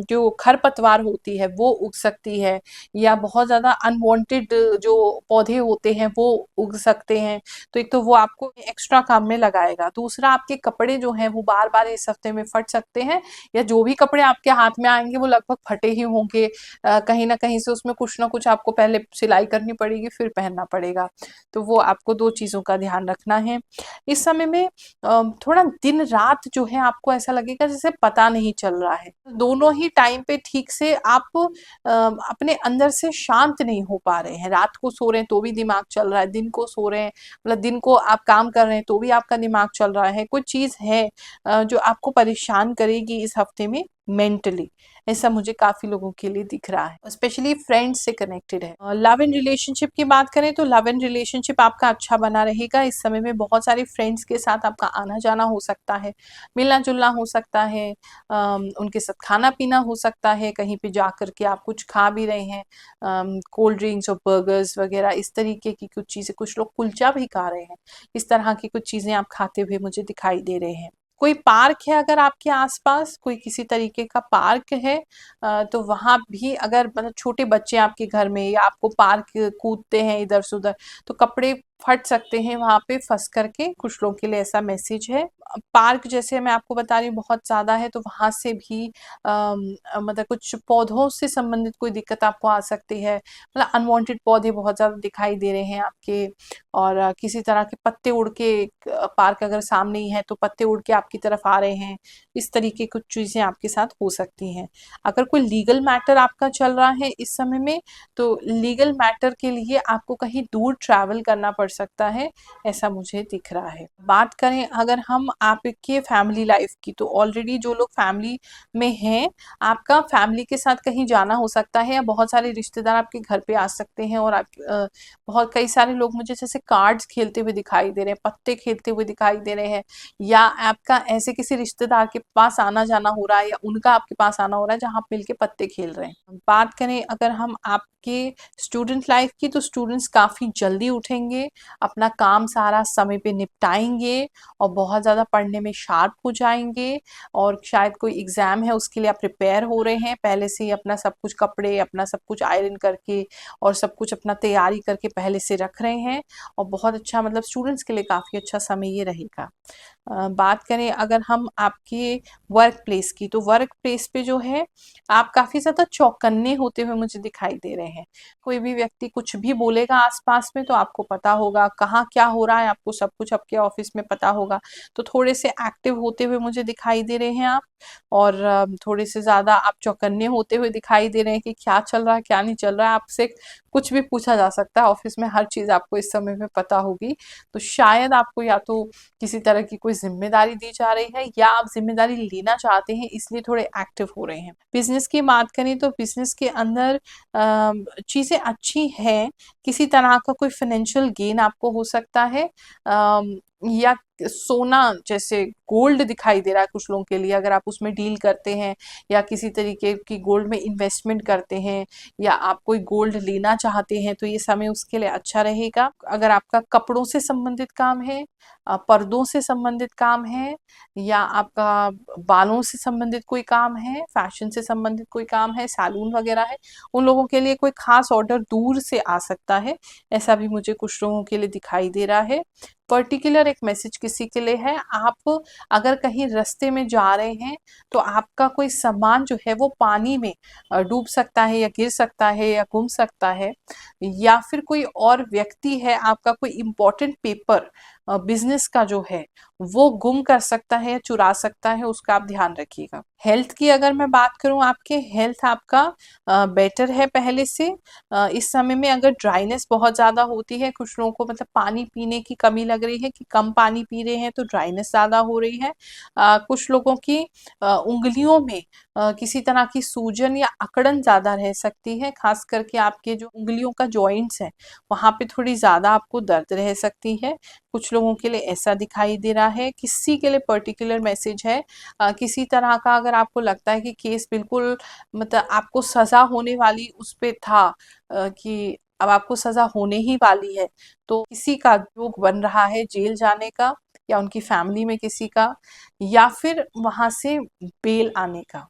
जो खरपतवार होती है वो उग सकती है, या बहुत ज़्यादा अनवांटेड जो पौधे होते हैं वो उग सकते हैं। तो एक तो वो आपको एक्स्ट्रा काम में लगाएगा। दूसरा, आपके कपड़े जो हैं वो बार बार इस हफ्ते में फट सकते हैं, या जो भी कपड़े आपके हाथ में आएंगे वो लगभग फटे ही होंगे। कहीं ना कहीं से उसमें कुछ ना कुछ आपको पहले सिलाई करनी पड़ेगी, फिर पहनना पड़ेगा। तो वो आपको दो चीज़ों का ध्यान रखना है। इस समय में थोड़ा दिन रात जो है आपको ऐसा लगेगा जैसे पता नहीं चल रहा है। दोनों ही टाइम पे ठीक से आप अपने अंदर से शांत नहीं हो पा रहे हैं। रात को सो रहे हैं तो भी दिमाग चल रहा है, दिन को सो रहे हैं मतलब दिन को आप काम कर रहे हैं तो भी आपका दिमाग चल रहा है। कोई चीज़ है जो आपको परेशान करेगी इस हफ्ते में मेंटली, ऐसा मुझे काफी लोगों के लिए दिख रहा है। स्पेशली फ्रेंड्स से कनेक्टेड है। लव एंड रिलेशनशिप की बात करें तो लव एंड रिलेशनशिप आपका अच्छा बना रहेगा। इस समय में बहुत सारे फ्रेंड्स के साथ आपका आना जाना हो सकता है, मिलना जुलना हो सकता है, उनके साथ खाना पीना हो सकता है, कहीं पे जा करके आप कुछ खा भी रहे हैं, कोल्ड ड्रिंक्स और बर्गर्स वगैरह इस तरीके की कुछ चीज़ें। कुछ लोग कुलचा भी खा रहे हैं, इस तरह की कुछ चीज़ें आप खाते हुए मुझे दिखाई दे रहे हैं। कोई पार्क है अगर आपके आसपास, कोई किसी तरीके का पार्क है, तो वहाँ भी अगर मतलब छोटे बच्चे आपके घर में या आपको पार्क कूदते हैं इधर से उधर, तो कपड़े फट सकते हैं वहाँ पे फंस करके। कुछ लोगों के लिए ऐसा मैसेज है। पार्क जैसे मैं आपको बता रही हूँ बहुत ज़्यादा है, तो वहाँ से भी मतलब कुछ पौधों से संबंधित कोई दिक्कत आपको आ सकती है। मतलब अनवांटेड पौधे बहुत ज़्यादा दिखाई दे रहे हैं आपके, और किसी तरह के पत्ते उड़ के, पार्क अगर सामने ही है तो पत्ते उड़ के आपकी तरफ आ रहे हैं, इस तरीके कुछ चीज़ें आपके साथ हो सकती हैं। अगर कोई लीगल मैटर आपका चल रहा है इस समय में, तो लीगल मैटर के लिए आपको कहीं दूर ट्रैवल करना पड़ सकता है, ऐसा मुझे दिख रहा है। बात करें अगर हम आपके फैमिली लाइफ की, तो ऑलरेडी जो लोग फैमिली में हैं, आपका फैमिली के साथ कहीं जाना हो सकता है, या बहुत सारे रिश्तेदार आपके घर पे आ सकते हैं। और आप बहुत कई सारे लोग मुझे जैसे कार्ड्स खेलते हुए दिखाई दे रहे हैं, पत्ते खेलते हुए दिखाई दे रहे हैं, या आपका ऐसे किसी रिश्तेदार के पास आना जाना हो रहा है, या उनका आपके पास आना हो रहा है जहाँ आप मिलके पत्ते खेल रहे हैं। बात करें अगर हम आपके स्टूडेंट लाइफ की, तो स्टूडेंट्स काफ़ी जल्दी उठेंगे, अपना काम सारा समय पे निपटाएंगे, और बहुत ज़्यादा पढ़ने में शार्प हो जाएंगे। और शायद कोई एग्ज़ाम है उसके लिए आप प्रिपेयर हो रहे हैं, पहले से ही अपना सब कुछ कपड़े, अपना सब कुछ आयरन करके और सब कुछ अपना तैयारी करके पहले से रख रहे हैं। और बहुत अच्छा, मतलब स्टूडेंट्स के लिए काफ़ी अच्छा समय ये रहेगा। बात करें अगर हम आपके वर्क प्लेस की, तो वर्क प्लेस पे जो है आप काफ़ी ज़्यादा चौकन्ने होते हुए मुझे दिखाई दे रहे हैं। कोई भी व्यक्ति कुछ भी बोलेगा आसपास में तो आपको पता होगा कहाँ क्या हो रहा है, आपको सब कुछ आपके ऑफिस में पता होगा। तो थोड़े से एक्टिव होते हुए मुझे दिखाई दे रहे हैं आप। और थोड़े से ज़्यादा आप चौकन्ने होते हुए दिखाई दे रहे हैं कि क्या चल रहा है क्या नहीं चल रहा है। आपसे कुछ भी पूछा जा सकता है, ऑफिस में हर चीज़ आपको इस समय में पता होगी। तो शायद आपको या तो किसी तरह की कोई जिम्मेदारी दी जा रही है या आप जिम्मेदारी लेना चाहते हैं, इसलिए थोड़े एक्टिव हो रहे हैं। बिजनेस की बात करें तो बिजनेस के अंदर चीज़ें अच्छी हैं। किसी तरह का कोई फाइनेंशियल गेन आपको हो सकता है, या सोना जैसे गोल्ड दिखाई दे रहा है कुछ लोगों के लिए, अगर आप उसमें डील करते हैं या किसी तरीके की गोल्ड में इन्वेस्टमेंट करते हैं या आप कोई गोल्ड लेना चाहते हैं तो ये समय उसके लिए अच्छा रहेगा। अगर आपका कपड़ों से संबंधित काम है, पर्दों से संबंधित काम है, या आपका बालों से संबंधित कोई काम है, फैशन से संबंधित कोई काम है, सैलून वगैरह है, उन लोगों के लिए कोई खास ऑर्डर दूर से आ सकता है, ऐसा भी मुझे कुछ लोगों के लिए दिखाई दे रहा है। पर्टिकुलर एक मैसेज किसी के लिए है, आप अगर कहीं रास्ते में जा रहे हैं तो आपका कोई सामान जो है वो पानी में डूब सकता है या गिर सकता है या गुम सकता है, या फिर कोई और व्यक्ति है आपका कोई इम्पोर्टेंट पेपर बिजनेस का जो है वो गुम कर सकता है या चुरा सकता है, उसका आप ध्यान रखिएगा। हेल्थ की अगर मैं बात करूं, आपके हेल्थ आपका बेटर है पहले से। इस समय में अगर ड्राइनेस बहुत ज़्यादा होती है, कुछ लोगों को मतलब पानी पीने की कमी लग रही है कि कम पानी पी रहे हैं तो ड्राइनेस ज़्यादा हो रही है। कुछ लोगों की उंगलियों में किसी तरह की सूजन या अकड़न ज़्यादा रह सकती है, खास करके आपके जो उंगलियों का जॉइंट्स है वहाँ पे थोड़ी ज़्यादा आपको दर्द रह सकती है। कुछ लोगों के लिए ऐसा दिखाई दे रहा है। किसी के लिए पर्टिकुलर मैसेज है, किसी तरह का अगर आपको लगता है कि केस बिल्कुल मतलब आपको सजा होने वाली उस पे था, कि अब आपको सजा होने ही वाली है, तो किसी का योग बन रहा है जेल जाने का या उनकी फैमिली में किसी का, या फिर वहां से बेल आने का।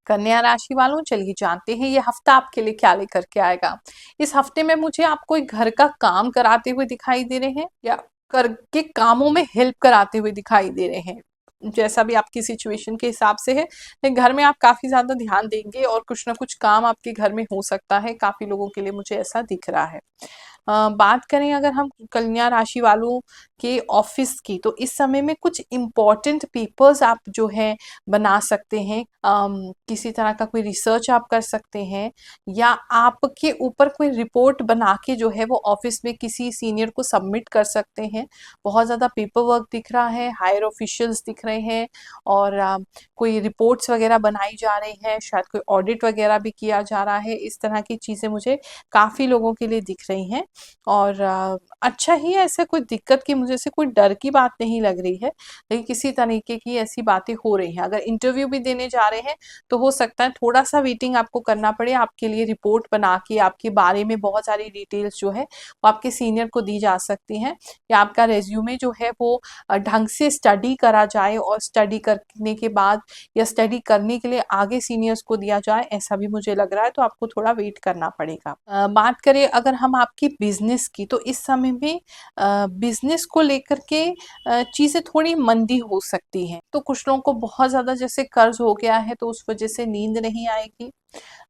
कन्या राशि वालों, चलिए जानते हैं ये हफ्ता आपके लिए क्या लेकर के आएगा। इस हफ्ते में मुझे आप कोई घर का काम कराते हुए दिखाई दे रहे हैं या घर के कामों में हेल्प कराते हुए दिखाई दे रहे हैं, जैसा भी आपकी सिचुएशन के हिसाब से है। लेकिन घर में आप काफी ज्यादा ध्यान देंगे और कुछ ना कुछ काम आपके घर में हो सकता है, काफी लोगों के लिए मुझे ऐसा दिख रहा है। बात करें अगर हम कन्या राशि वालों के ऑफिस की, तो इस समय में कुछ इम्पोर्टेंट पेपर्स आप जो है बना सकते हैं। किसी तरह का कोई रिसर्च आप कर सकते हैं या आपके ऊपर कोई रिपोर्ट बना के जो है वो ऑफिस में किसी सीनियर को सबमिट कर सकते हैं। बहुत ज़्यादा पेपर वर्क दिख रहा है, हायर ऑफिशियल्स दिख रहे हैं और कोई रिपोर्ट्स वगैरह बनाई जा रही है, शायद कोई ऑडिट वगैरह भी किया जा रहा है। इस तरह की चीज़ें मुझे काफ़ी लोगों के लिए दिख रही हैं और अच्छा ही है, ऐसे कोई दिक्कत की मुझे से कोई डर की बात नहीं लग रही है, लेकिन किसी तरीके की ऐसी बातें हो रही हैं। अगर इंटरव्यू भी देने जा रहे हैं तो हो सकता है थोड़ा सा वेटिंग आपको करना पड़े, आपके लिए रिपोर्ट बना के आपके बारे में बहुत सारी डिटेल्स जो है वो आपके सीनियर को दी जा सकती हैं, या आपका रेज्यूमे जो है वो ढंग से स्टडी करा जाए और स्टडी करने के बाद या स्टडी करने के लिए आगे सीनियर्स को दिया जाए, ऐसा भी मुझे लग रहा है। तो आपको थोड़ा वेट करना पड़ेगा। बात करें अगर हम आपकी बिजनेस की, तो इस समय में बिजनेस को लेकर के चीज़ें थोड़ी मंदी हो सकती हैं। तो कुछ लोगों को बहुत ज़्यादा जैसे कर्ज हो गया है तो उस वजह से नींद नहीं आएगी,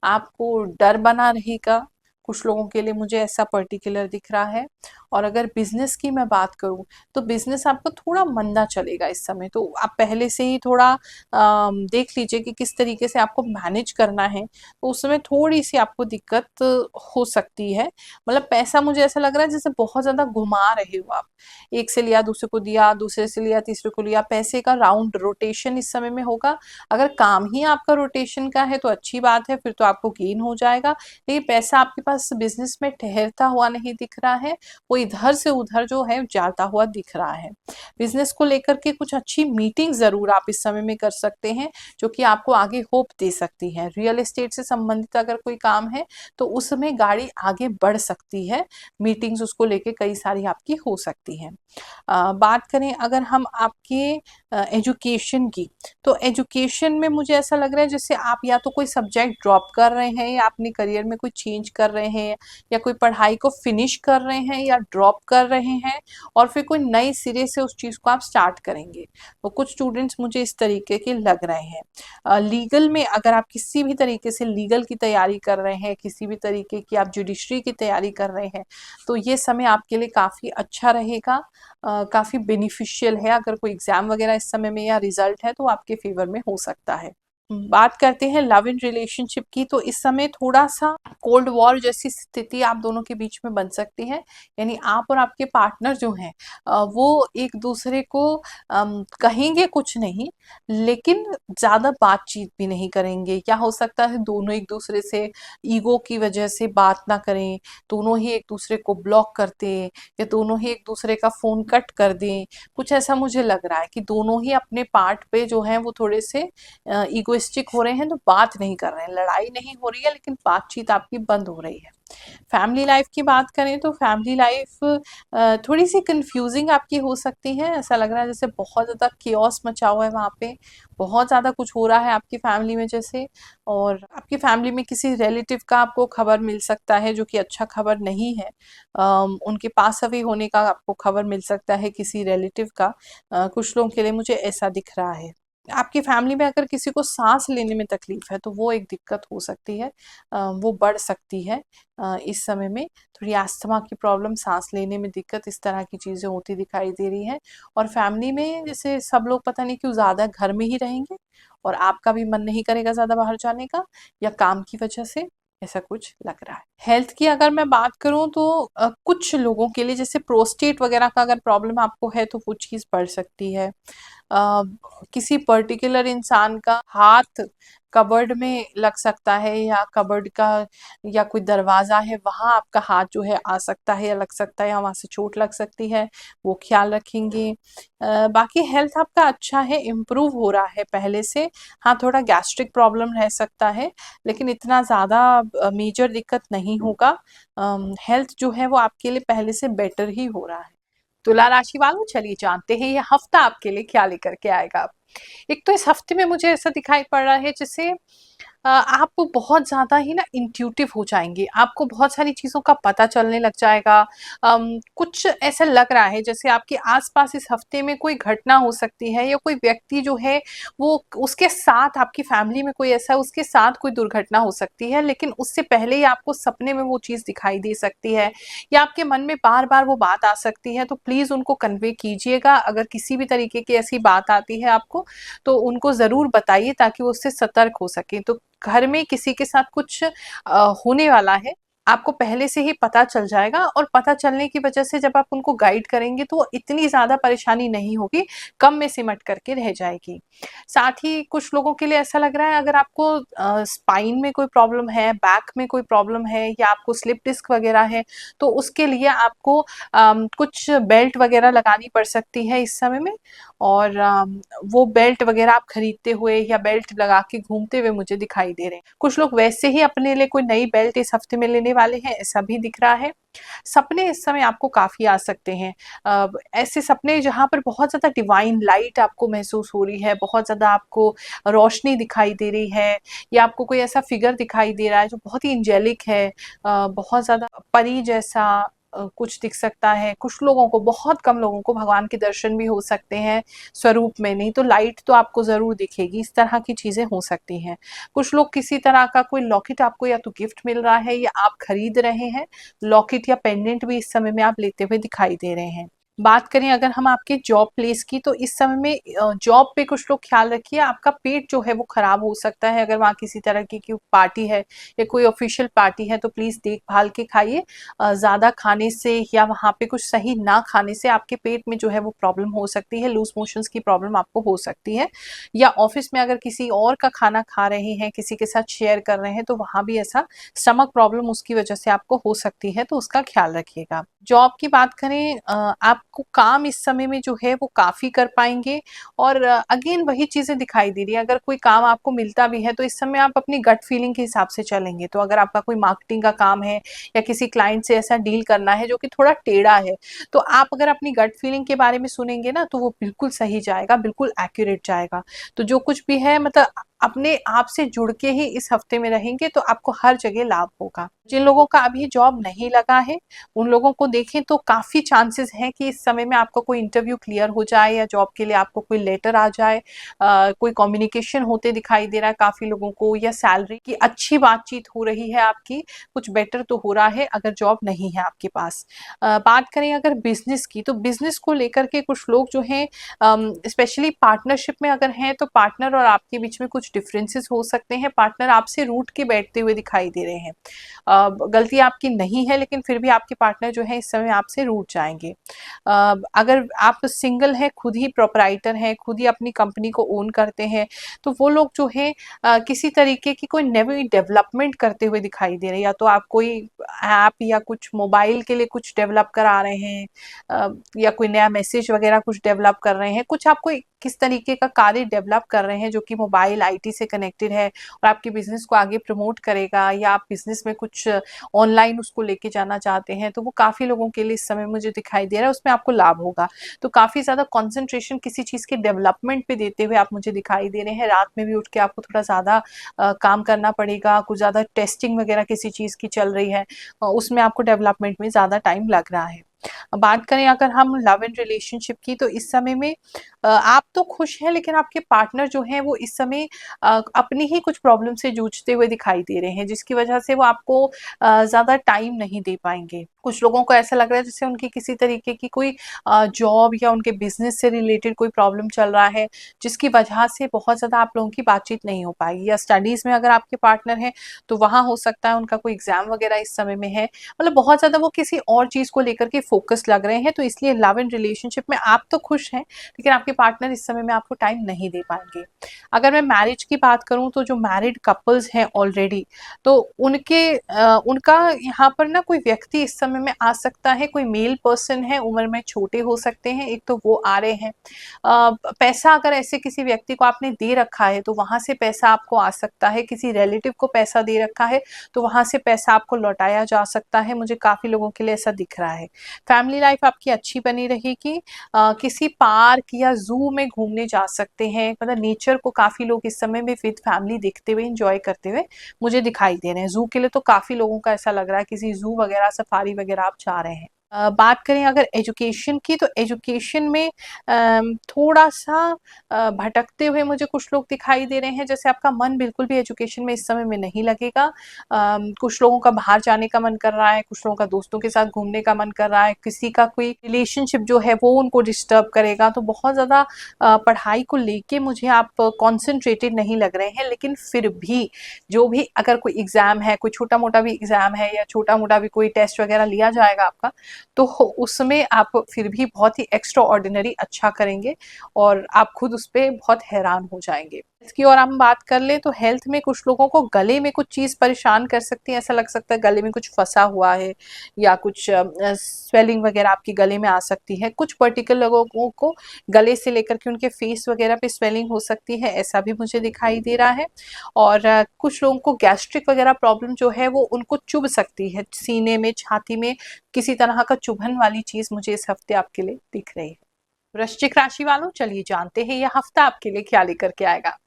आपको डर बना रहेगा। कुछ लोगों के लिए मुझे ऐसा पर्टिकुलर दिख रहा है। और अगर बिजनेस की मैं बात करूं तो बिजनेस आपका थोड़ा मंदा चलेगा इस समय, तो आप पहले से ही थोड़ा देख लीजिए कि किस तरीके से आपको मैनेज करना है, तो उस समय थोड़ी सी आपको दिक्कत हो सकती है। मतलब पैसा मुझे ऐसा लग रहा है जैसे बहुत ज़्यादा घुमा रहे हो आप, एक से लिया दूसरे को दिया, दूसरे से लिया तीसरे को लिया, पैसे का राउंड रोटेशन इस समय में होगा। अगर काम ही आपका रोटेशन का है तो अच्छी बात है, फिर तो आपको गेन हो जाएगा, लेकिन पैसा आपके पास बिजनेस में ठहरता हुआ नहीं दिख रहा है, वो इधर से उधर जो है जाता हुआ दिख रहा है। बिजनेस को लेकर के कुछ अच्छी मीटिंग जरूर आप इस समय में कर सकते हैं, जो कि आपको आगे होप दे सकती है। रियल एस्टेट से संबंधित अगर कोई काम है तो उसमें गाड़ी आगे बढ़ सकती है, मीटिंग्स उसको लेके कई सारी आपकी हो सकती हैं। बात करें अगर हम आपके एजुकेशन की, तो एजुकेशन में मुझे ऐसा लग रहा है जैसे आप या तो कोई सब्जेक्ट ड्रॉप कर रहे हैं या अपने करियर में कोई चेंज कर रहे रहे हैं या कोई पढ़ाई को फिनिश कर रहे हैं या ड्रॉप कर रहे हैं और फिर कोई नए सिरे से उस चीज़ को आप स्टार्ट करेंगे। तो कुछ स्टूडेंट्स मुझे इस तरीके के लग रहे हैं। लीगल में अगर आप किसी भी तरीके से लीगल की तैयारी कर रहे हैं, किसी भी तरीके की आप जुडिशरी की तैयारी कर रहे हैं, तो ये समय आपके लिए काफ़ी अच्छा रहेगा, काफ़ी बेनिफिशियल है। अगर कोई एग्ज़ाम वगैरह इस समय में या रिजल्ट है तो आपके फेवर में हो सकता है। बात करते हैं लव इन रिलेशनशिप की, तो इस समय थोड़ा सा कोल्ड वॉर जैसी स्थिति आप दोनों के बीच में बन सकती है। यानी आप और आपके पार्टनर जो हैं वो एक दूसरे को कहेंगे कुछ नहीं, लेकिन ज़्यादा बातचीत भी नहीं करेंगे। क्या हो सकता है दोनों एक दूसरे से ईगो की वजह से बात ना करें, दोनों ही एक दूसरे को ब्लॉक कर दें या दोनों ही एक दूसरे का फ़ोन कट कर दें। कुछ ऐसा मुझे लग रहा है कि दोनों ही अपने पार्ट पे जो हैं वो थोड़े से ईगोइस्टिक हो रहे हैं, तो बात नहीं कर रहे हैं। लड़ाई नहीं हो रही है लेकिन बातचीत आपकी बंद हो रही है। फैमिली लाइफ की बात करें तो फैमिली लाइफ थोड़ी सी कंफ्यूजिंग आपकी हो सकती है। ऐसा लग रहा है जैसे बहुत ज़्यादा कियोस मचा हुआ है वहाँ पे, बहुत ज़्यादा कुछ हो रहा है आपकी फैमिली में जैसे। और आपकी फैमिली में किसी रिलेटिव का आपको खबर मिल सकता है जो कि अच्छा खबर नहीं है। उनके पास अवे होने का आपको खबर मिल सकता है किसी रिलेटिव का। कुछ लोगों के लिए मुझे ऐसा दिख रहा है। आपकी फैमिली में अगर किसी को सांस लेने में तकलीफ है तो वो एक दिक्कत हो सकती है, वो बढ़ सकती है। इस समय में थोड़ी अस्थमा की प्रॉब्लम, सांस लेने में दिक्कत, इस तरह की चीज़ें होती दिखाई दे रही हैं। और फैमिली में जैसे सब लोग पता नहीं क्यों ज़्यादा घर में ही रहेंगे और आपका भी मन नहीं करेगा ज़्यादा बाहर जाने का, या काम की वजह से, ऐसा कुछ लग रहा है। हेल्थ की अगर मैं बात करूं तो कुछ लोगों के लिए जैसे प्रोस्टेट वगैरह का अगर प्रॉब्लम आपको है तो वो चीज़ बढ़ सकती है। अ, किसी पर्टिकुलर इंसान का हाथ कबर्ड में लग सकता है, या कबर्ड का या कोई दरवाज़ा है वहाँ आपका हाथ जो है आ सकता है या लग सकता है, या वहाँ से चोट लग सकती है, वो ख्याल रखेंगे। बाकी हेल्थ आपका अच्छा है, इम्प्रूव हो रहा है पहले से। हाँ, थोड़ा गैस्ट्रिक प्रॉब्लम रह सकता है लेकिन इतना ज़्यादा मेजर दिक्कत नहीं होगा। हेल्थ जो है वो आपके लिए पहले से बेटर ही हो रहा है। तुला राशि वालों, चलिए जानते हैं ये हफ्ता आपके लिए क्या लेकर के आएगा। एक तो इस हफ्ते में मुझे ऐसा दिखाई पड़ रहा है जैसे आप बहुत ज़्यादा ही ना इंट्यूटिव हो जाएंगे, आपको बहुत सारी चीज़ों का पता चलने लग जाएगा। कुछ ऐसा लग रहा है जैसे आपके आसपास इस हफ्ते में कोई घटना हो सकती है, या कोई व्यक्ति जो है वो, उसके साथ आपकी फैमिली में कोई ऐसा, उसके साथ कोई दुर्घटना हो सकती है, लेकिन उससे पहले ही आपको सपने में वो चीज़ दिखाई दे सकती है, या आपके मन में बार बार वो बात आ सकती है। तो प्लीज़ उनको कन्वे कीजिएगा। अगर किसी भी तरीके की ऐसी बात आती है आपको तो उनको ज़रूर बताइए ताकि वो उससे सतर्क हो सकें। तो घर में किसी के साथ कुछ होने वाला है, आपको पहले से ही पता चल जाएगा, और पता चलने की वजह से जब आप उनको गाइड करेंगे तो इतनी ज़्यादा परेशानी नहीं होगी, कम में सिमट करके रह जाएगी। साथ ही कुछ लोगों के लिए ऐसा लग रहा है अगर आपको स्पाइन में कोई प्रॉब्लम है, बैक में कोई प्रॉब्लम है, या आपको स्लिप डिस्क वगैरह है, तो उसके लिए आपको कुछ बेल्ट वगैरह लगानी पड़ सकती है इस समय में। और वो बेल्ट वगैरह आप खरीदते हुए या बेल्ट लगा के घूमते हुए मुझे दिखाई दे रहे हैं। कुछ लोग वैसे ही अपने लिए कोई नई बेल्ट इस हफ्ते में लेने वाले हैं, ऐसा भी दिख रहा है। सपने इस समय आपको काफ़ी आ सकते हैं। ऐसे सपने जहाँ पर बहुत ज़्यादा डिवाइन लाइट आपको महसूस हो रही है, बहुत ज़्यादा आपको रोशनी दिखाई दे रही है, या आपको कोई ऐसा फिगर दिखाई दे रहा है जो बहुत ही एंजेलिक है, बहुत ज़्यादा परी जैसा कुछ दिख सकता है। कुछ लोगों को, बहुत कम लोगों को भगवान के दर्शन भी हो सकते हैं स्वरूप में, नहीं तो लाइट तो आपको ज़रूर दिखेगी। इस तरह की चीज़ें हो सकती हैं। कुछ लोग, किसी तरह का कोई लॉकेट आपको या तो गिफ्ट मिल रहा है या आप खरीद रहे हैं, लॉकेट या पेंडेंट भी इस समय में आप लेते हुए दिखाई दे रहे हैं। बात करें अगर हम आपके जॉब प्लेस की, तो इस समय में जॉब पे कुछ लोग ख्याल रखिए, आपका पेट जो है वो खराब हो सकता है। अगर वहाँ किसी तरह की पार्टी है या कोई ऑफिशियल पार्टी है तो प्लीज़ देखभाल के खाइए। ज़्यादा खाने से या वहाँ पे कुछ सही ना खाने से आपके पेट में जो है वो प्रॉब्लम हो सकती है, लूज मोशंस की प्रॉब्लम आपको हो सकती है। या ऑफिस में अगर किसी और का खाना खा रहे हैं, किसी के साथ शेयर कर रहे हैं, तो वहाँ भी ऐसा स्टमक प्रॉब्लम उसकी वजह से आपको हो सकती है, तो उसका ख्याल रखिएगा। जॉब की बात करें, आपको काम इस समय में जो है वो काफ़ी कर पाएँगे। और अगेन वही चीज़ें दिखाई दे रही है, अगर कोई काम आपको मिलता भी है तो इस समय आप अपनी गट फीलिंग के हिसाब से चलेंगे। तो अगर आपका कोई मार्केटिंग का काम है या किसी क्लाइंट से ऐसा डील करना है जो कि थोड़ा टेढ़ा है, तो आप अगर अपनी गट फीलिंग के बारे में सुनेंगे ना तो वो बिल्कुल सही जाएगा, बिल्कुल एक्यूरेट जाएगा। तो जो कुछ भी है, मतलब अपने आप से जुड़ के ही इस हफ्ते में रहेंगे तो आपको हर जगह लाभ होगा। जिन लोगों का अभी जॉब नहीं लगा है, उन लोगों को देखें तो काफ़ी चांसेस हैं कि इस समय में आपका कोई इंटरव्यू क्लियर हो जाए या जॉब के लिए आपको कोई लेटर आ जाए। कोई कम्युनिकेशन होते दिखाई दे रहा है काफ़ी लोगों को, या सैलरी की अच्छी बातचीत हो रही है आपकी, कुछ बेटर तो हो रहा है अगर जॉब नहीं है आपके पास। बात करें अगर बिज़नेस की, तो बिज़नेस को लेकर के कुछ लोग जो हैं स्पेशली पार्टनरशिप में अगर हैं तो पार्टनर और आपके बीच में कुछ डिफरेंसेस हो सकते हैं। पार्टनर आपसे रूठ के बैठते हुए दिखाई दे रहे हैं। गलती आपकी नहीं है लेकिन फिर भी आपके पार्टनर जो है इस समय आपसे रूठ जाएंगे। अगर आप सिंगल हैं, खुद ही प्रोपराइटर हैं, खुद ही अपनी कंपनी को ओन करते हैं, तो वो लोग जो है किसी तरीके की कोई नई डेवलपमेंट करते हुए दिखाई दे रहे हैं। या तो आप कोई ऐप या कुछ मोबाइल के लिए कुछ डेवलप करा रहे हैं, या कोई नया मैसेज वगैरह कुछ डेवलप कर रहे हैं, कुछ आप कोई किस तरीके का कार्य डेवलप कर रहे हैं जो कि मोबाइल आईटी से कनेक्टेड है और आपके बिजनेस को आगे प्रमोट करेगा, या आप बिजनेस में कुछ ऑनलाइन उसको लेके जाना चाहते हैं, तो वो काफ़ी लोगों के लिए इस समय मुझे दिखाई दे रहा है, उसमें आपको लाभ होगा। तो काफ़ी ज़्यादा कंसंट्रेशन किसी चीज़ के डेवलपमेंट पे देते हुए आप मुझे दिखाई दे रहे हैं। रात में भी उठ के आपको थोड़ा ज़्यादा काम करना पड़ेगा, कुछ ज़्यादा टेस्टिंग वगैरह किसी चीज़ की चल रही है, उसमें आपको डेवलपमेंट में ज़्यादा टाइम लग रहा है। बात करें अगर हम लव एंड रिलेशनशिप की, तो इस समय में आप तो खुश हैं लेकिन आपके पार्टनर जो हैं वो इस समय अपनी ही कुछ प्रॉब्लम से जूझते हुए दिखाई दे रहे हैं, जिसकी वजह से वो आपको ज़्यादा टाइम नहीं दे पाएंगे। कुछ लोगों को ऐसा लग रहा है जैसे उनकी किसी तरीके की कोई जॉब या उनके बिजनेस से रिलेटेड कोई प्रॉब्लम चल रहा है, जिसकी वजह से बहुत ज़्यादा आप लोगों की बातचीत नहीं हो पाएगी। या स्टडीज़ में अगर आपके पार्टनर हैं तो वहाँ हो सकता है उनका कोई एग्जाम वगैरह इस समय में है, मतलब बहुत ज़्यादा वो किसी और चीज़ को लेकर के फोकस लग रहे हैं। तो इसलिए लव एंड रिलेशनशिप में आप तो खुश हैं लेकिन आपके पार्टनर इस समय में आपको टाइम नहीं दे पाएंगे। अगर मैं मैरिज की बात करूं तो जो मैरिड कपल्स हैं ऑलरेडी, तो उनका यहाँ पर ना कोई व्यक्ति इस समय में आ सकता है, कोई मेल पर्सन है, उम्र में छोटे हो सकते हैं, एक तो वो आ रहे हैं। पैसा अगर ऐसे किसी व्यक्ति को आपने दे रखा है तो वहां से पैसा आपको आ सकता है, किसी रिलेटिव को पैसा दे रखा है तो वहां से पैसा आपको लौटाया जा सकता है। मुझे काफी लोगों के लिए ऐसा दिख रहा है। फैमिली लाइफ आपकी अच्छी बनी रहेगी। किसी पार्क या जू में घूमने जा सकते हैं, मतलब नेचर को काफी लोग इस समय में विद फैमिली देखते हुए एंजॉय करते हुए मुझे दिखाई दे रहे हैं। जू के लिए तो काफी लोगों का ऐसा लग रहा है, किसी जू वगैरह सफारी वगैरह आप जा रहे हैं। बात करें अगर एजुकेशन की, तो एजुकेशन में थोड़ा सा भटकते हुए मुझे कुछ लोग दिखाई दे रहे हैं, जैसे आपका मन बिल्कुल भी एजुकेशन में इस समय में नहीं लगेगा। कुछ लोगों का बाहर जाने का मन कर रहा है, कुछ लोगों का दोस्तों के साथ घूमने का मन कर रहा है, किसी का कोई रिलेशनशिप जो है वो उनको डिस्टर्ब करेगा। तो बहुत ज़्यादा पढ़ाई को लेके मुझे आप कॉन्सेंट्रेटेड नहीं लग रहे हैं, लेकिन फिर भी जो भी अगर कोई एग्ज़ाम है, कोई छोटा मोटा भी एग्ज़ाम है या छोटा मोटा भी कोई टेस्ट वगैरह लिया जाएगा आपका, तो उसमें आप फिर भी बहुत ही एक्स्ट्रा ऑर्डिनरी अच्छा करेंगे और आप खुद उस पर बहुत हैरान हो जाएंगे। इसकी और हम बात कर लें तो हेल्थ में कुछ लोगों को गले में कुछ चीज़ परेशान कर सकती है, ऐसा लग सकता है गले में कुछ फंसा हुआ है या कुछ स्वेलिंग वगैरह आपके गले में आ सकती है। कुछ पर्टिकुलर लोगों को गले से लेकर के उनके फेस वगैरह पे स्वेलिंग हो सकती है, ऐसा भी मुझे दिखाई दे रहा है। और कुछ लोगों को गैस्ट्रिक वगैरह प्रॉब्लम जो है वो उनको चुभ सकती है, सीने में, छाती में किसी तरह का चुभन वाली चीज़ मुझे इस हफ्ते आपके लिए दिख रही है। वृश्चिक राशि वालों, चलिए जानते हैं यह हफ्ता आपके लिए क्या लेकर के आएगा।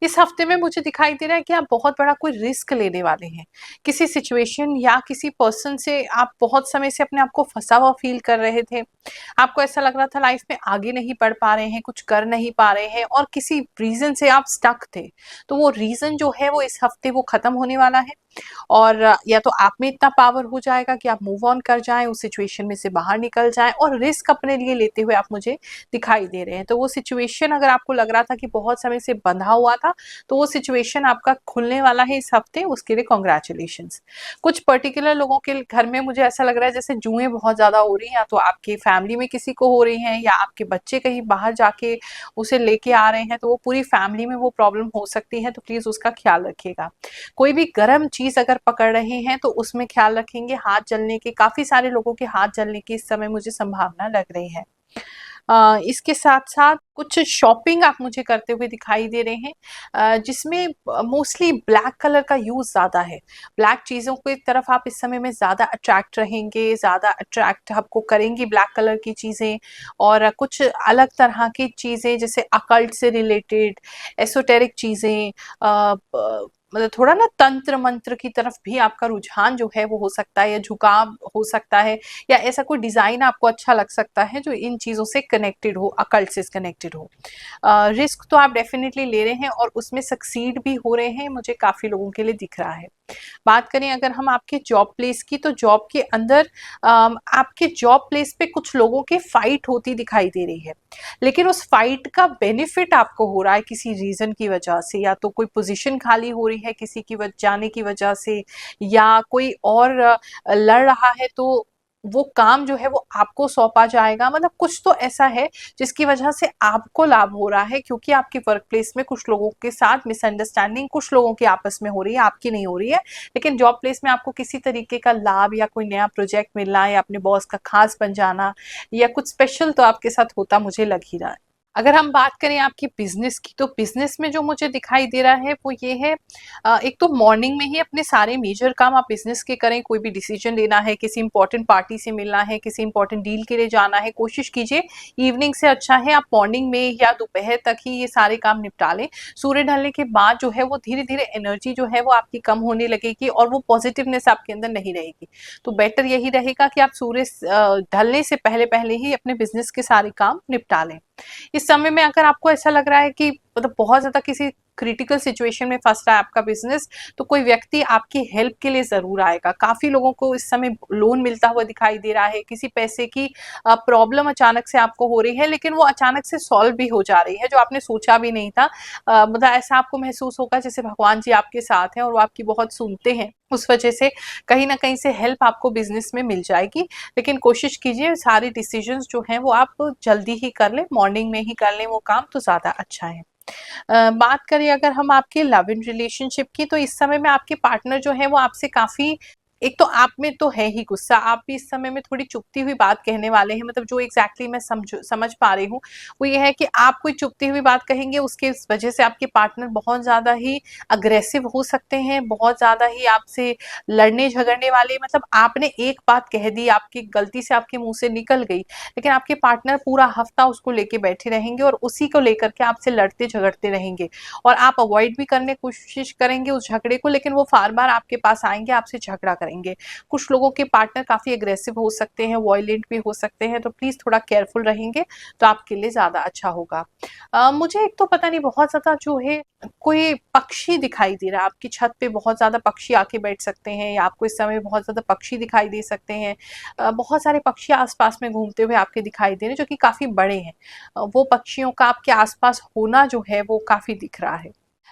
इस हफ्ते में मुझे दिखाई दे रहा है कि आप बहुत बड़ा कोई रिस्क लेने वाले हैं। किसी सिचुएशन या किसी पर्सन से आप बहुत समय से अपने आप को फंसा हुआ फील कर रहे थे। आपको ऐसा लग रहा था लाइफ में आगे नहीं बढ़ पा रहे हैं, कुछ कर नहीं पा रहे हैं और किसी रीजन से आप स्टक थे। तो वो रीजन जो है वो इस हफ्ते वो खत्म होने वाला है और या तो आप में इतना पावर हो जाएगा कि आप मूव ऑन कर जाएं, उस सिचुएशन में से बाहर निकल जाएं और रिस्क अपने लिए लेते हुए आप मुझे दिखाई दे रहे हैं। तो वो सिचुएशन अगर आपको लग रहा था कि बहुत समय से बंधा हुआ था, तो वो सिचुएशन आपका खुलने वाला है इस हफ्ते, उसके लिए कॉन्ग्रेचुलेशंस। कुछ पर्टिकुलर लोगों के घर में मुझे ऐसा लग रहा है जैसे जुएं बहुत ज्यादा हो रही हैं, या तो आपके फैमिली में किसी को हो रही हैं या आपके बच्चे कहीं बाहर जाके उसे लेके आ रहे हैं, तो वो पूरी फैमिली में वो प्रॉब्लम हो सकती है, तो प्लीज उसका ख्याल रखिएगा। कोई भी गर्म चीज अगर पकड़ रहे हैं तो उसमें ख्याल रखेंगे। हाथ जलने के, काफी सारे लोगों के हाथ जलने की इस समय मुझे संभावना लग रही है। इसके साथ साथ कुछ शॉपिंग आप मुझे करते हुए दिखाई दे रहे हैं, जिसमें मोस्टली ब्लैक कलर का यूज़ ज़्यादा है। ब्लैक चीज़ों की तरफ आप इस समय में ज़्यादा अट्रैक्ट रहेंगे, ज़्यादा अट्रैक्ट आपको करेंगी ब्लैक कलर की चीज़ें। और कुछ अलग तरह की चीज़ें जैसे अकल्ट से रिलेटेड, एसोटेरिक चीज़ें, मतलब थोड़ा ना तंत्र मंत्र की तरफ भी आपका रुझान जो है वो हो सकता है, या झुकाव हो सकता है, या ऐसा कोई डिज़ाइन आपको अच्छा लग सकता है जो इन चीज़ों से कनेक्टेड हो, अकल्ट से कनेक्टेड हो। रिस्क तो आप डेफिनेटली ले रहे हैं और उसमें सक्सीड भी हो रहे हैं, मुझे काफ़ी लोगों के लिए दिख रहा है। बात करें अगर हम आपके जॉब प्लेस की, तो जॉब के अंदर आपके जॉब प्लेस पे कुछ लोगों के फाइट होती दिखाई दे रही है, लेकिन उस फाइट का बेनिफिट आपको हो रहा है किसी रीजन की वजह से, या तो कोई पोजीशन खाली हो रही है किसी की जाने की वजह से, या कोई और लड़ रहा है तो वो काम जो है वो आपको सौंपा जाएगा। मतलब कुछ तो ऐसा है जिसकी वजह से आपको लाभ हो रहा है, क्योंकि आपके वर्क प्लेस में कुछ लोगों के साथ मिसअंडरस्टैंडिंग कुछ लोगों की आपस में हो रही है, आपकी नहीं हो रही है। लेकिन जॉब प्लेस में आपको किसी तरीके का लाभ या कोई नया प्रोजेक्ट मिलना, या अपने बॉस का खास बन जाना, या कुछ स्पेशल तो आपके साथ होता मुझे लग ही रहा है। अगर हम बात करें आपकी बिजनेस की, तो बिजनेस में जो मुझे दिखाई दे रहा है वो ये है, एक तो मॉर्निंग में ही अपने सारे मेजर काम आप बिजनेस के करें। कोई भी डिसीजन लेना है, किसी इंपॉर्टेंट पार्टी से मिलना है, किसी इंपॉर्टेंट डील के लिए जाना है, कोशिश कीजिए इवनिंग से अच्छा है आप मॉर्निंग में या दोपहर तक ही ये सारे काम निपटा लें। सूर्य ढलने के बाद जो है वो धीरे धीरे एनर्जी जो है वो आपकी कम होने लगेगी और वो पॉजिटिवनेस आपके अंदर नहीं रहेगी। तो बेटर यही रहेगा कि आप सूर्य ढलने से पहले पहले ही अपने बिजनेस के सारे काम निपटा लें। इस समय में अगर आपको ऐसा लग रहा है कि मतलब बहुत ज़्यादा किसी क्रिटिकल सिचुएशन में फंस रहा है आपका बिजनेस, तो कोई व्यक्ति आपकी हेल्प के लिए ज़रूर आएगा। काफ़ी लोगों को इस समय लोन मिलता हुआ दिखाई दे रहा है, किसी पैसे की प्रॉब्लम अचानक से आपको हो रही है, लेकिन वो अचानक से सॉल्व भी हो जा रही है, जो आपने सोचा भी नहीं था। मतलब ऐसा आपको महसूस होगा जैसे भगवान जी आपके साथ हैं और वो आपकी बहुत सुनते हैं। उस वजह से कहीं न कहीं से हेल्प आपको बिज़नेस में मिल जाएगी। लेकिन कोशिश कीजिए सारे डिसीजंस जो हैं वो आप जल्दी ही कर लें, मॉर्निंग में ही कर लें वो काम, तो ज़्यादा अच्छा है। बात करें अगर हम आपके लव इन रिलेशनशिप की, तो इस समय में आपके पार्टनर जो है वो आपसे काफ़ी, एक तो आप में तो है ही गुस्सा, आप भी इस समय में थोड़ी चुभती हुई बात कहने वाले हैं। मतलब जो एग्जैक्टली मैं समझ पा रही हूँ वो ये है कि आप कोई चुभती हुई बात कहेंगे, उसके वजह से आपके पार्टनर बहुत ज़्यादा ही अग्रेसिव हो सकते हैं, बहुत ज़्यादा ही आपसे लड़ने झगड़ने वाले। मतलब आपने एक बात कह दी, आपकी गलती से आपके मुंह से निकल गई, लेकिन आपके पार्टनर पूरा हफ्ता उसको लेके बैठे रहेंगे और उसी को लेकर के आपसे लड़ते झगड़ते रहेंगे, और आप अवॉइड भी करने की कोशिश करेंगे उस झगड़े को, लेकिन वो बार बार आपके पास आएंगे, आपसे झगड़ा करेंगे। कुछ लोगों के पार्टनर काफी एग्रेसिव हो सकते हैं, वॉयलेंट भी हो सकते हैं, तो प्लीज थोड़ा केयरफुल रहेंगे तो आपके लिए ज्यादा अच्छा होगा। मुझे एक तो पता नहीं बहुत ज्यादा जो है कोई पक्षी दिखाई दे रहा है आपकी छत पे, बहुत ज्यादा पक्षी आके बैठ सकते हैं, या आपको इस समय बहुत ज्यादा पक्षी दिखाई दे सकते हैं। बहुत सारे पक्षी आसपास में घूमते हुए आपके दिखाई दे रहे हैं जो कि काफी बड़े हैं। वो पक्षियों का आपके आसपास होना जो है वो काफी दिख रहा है।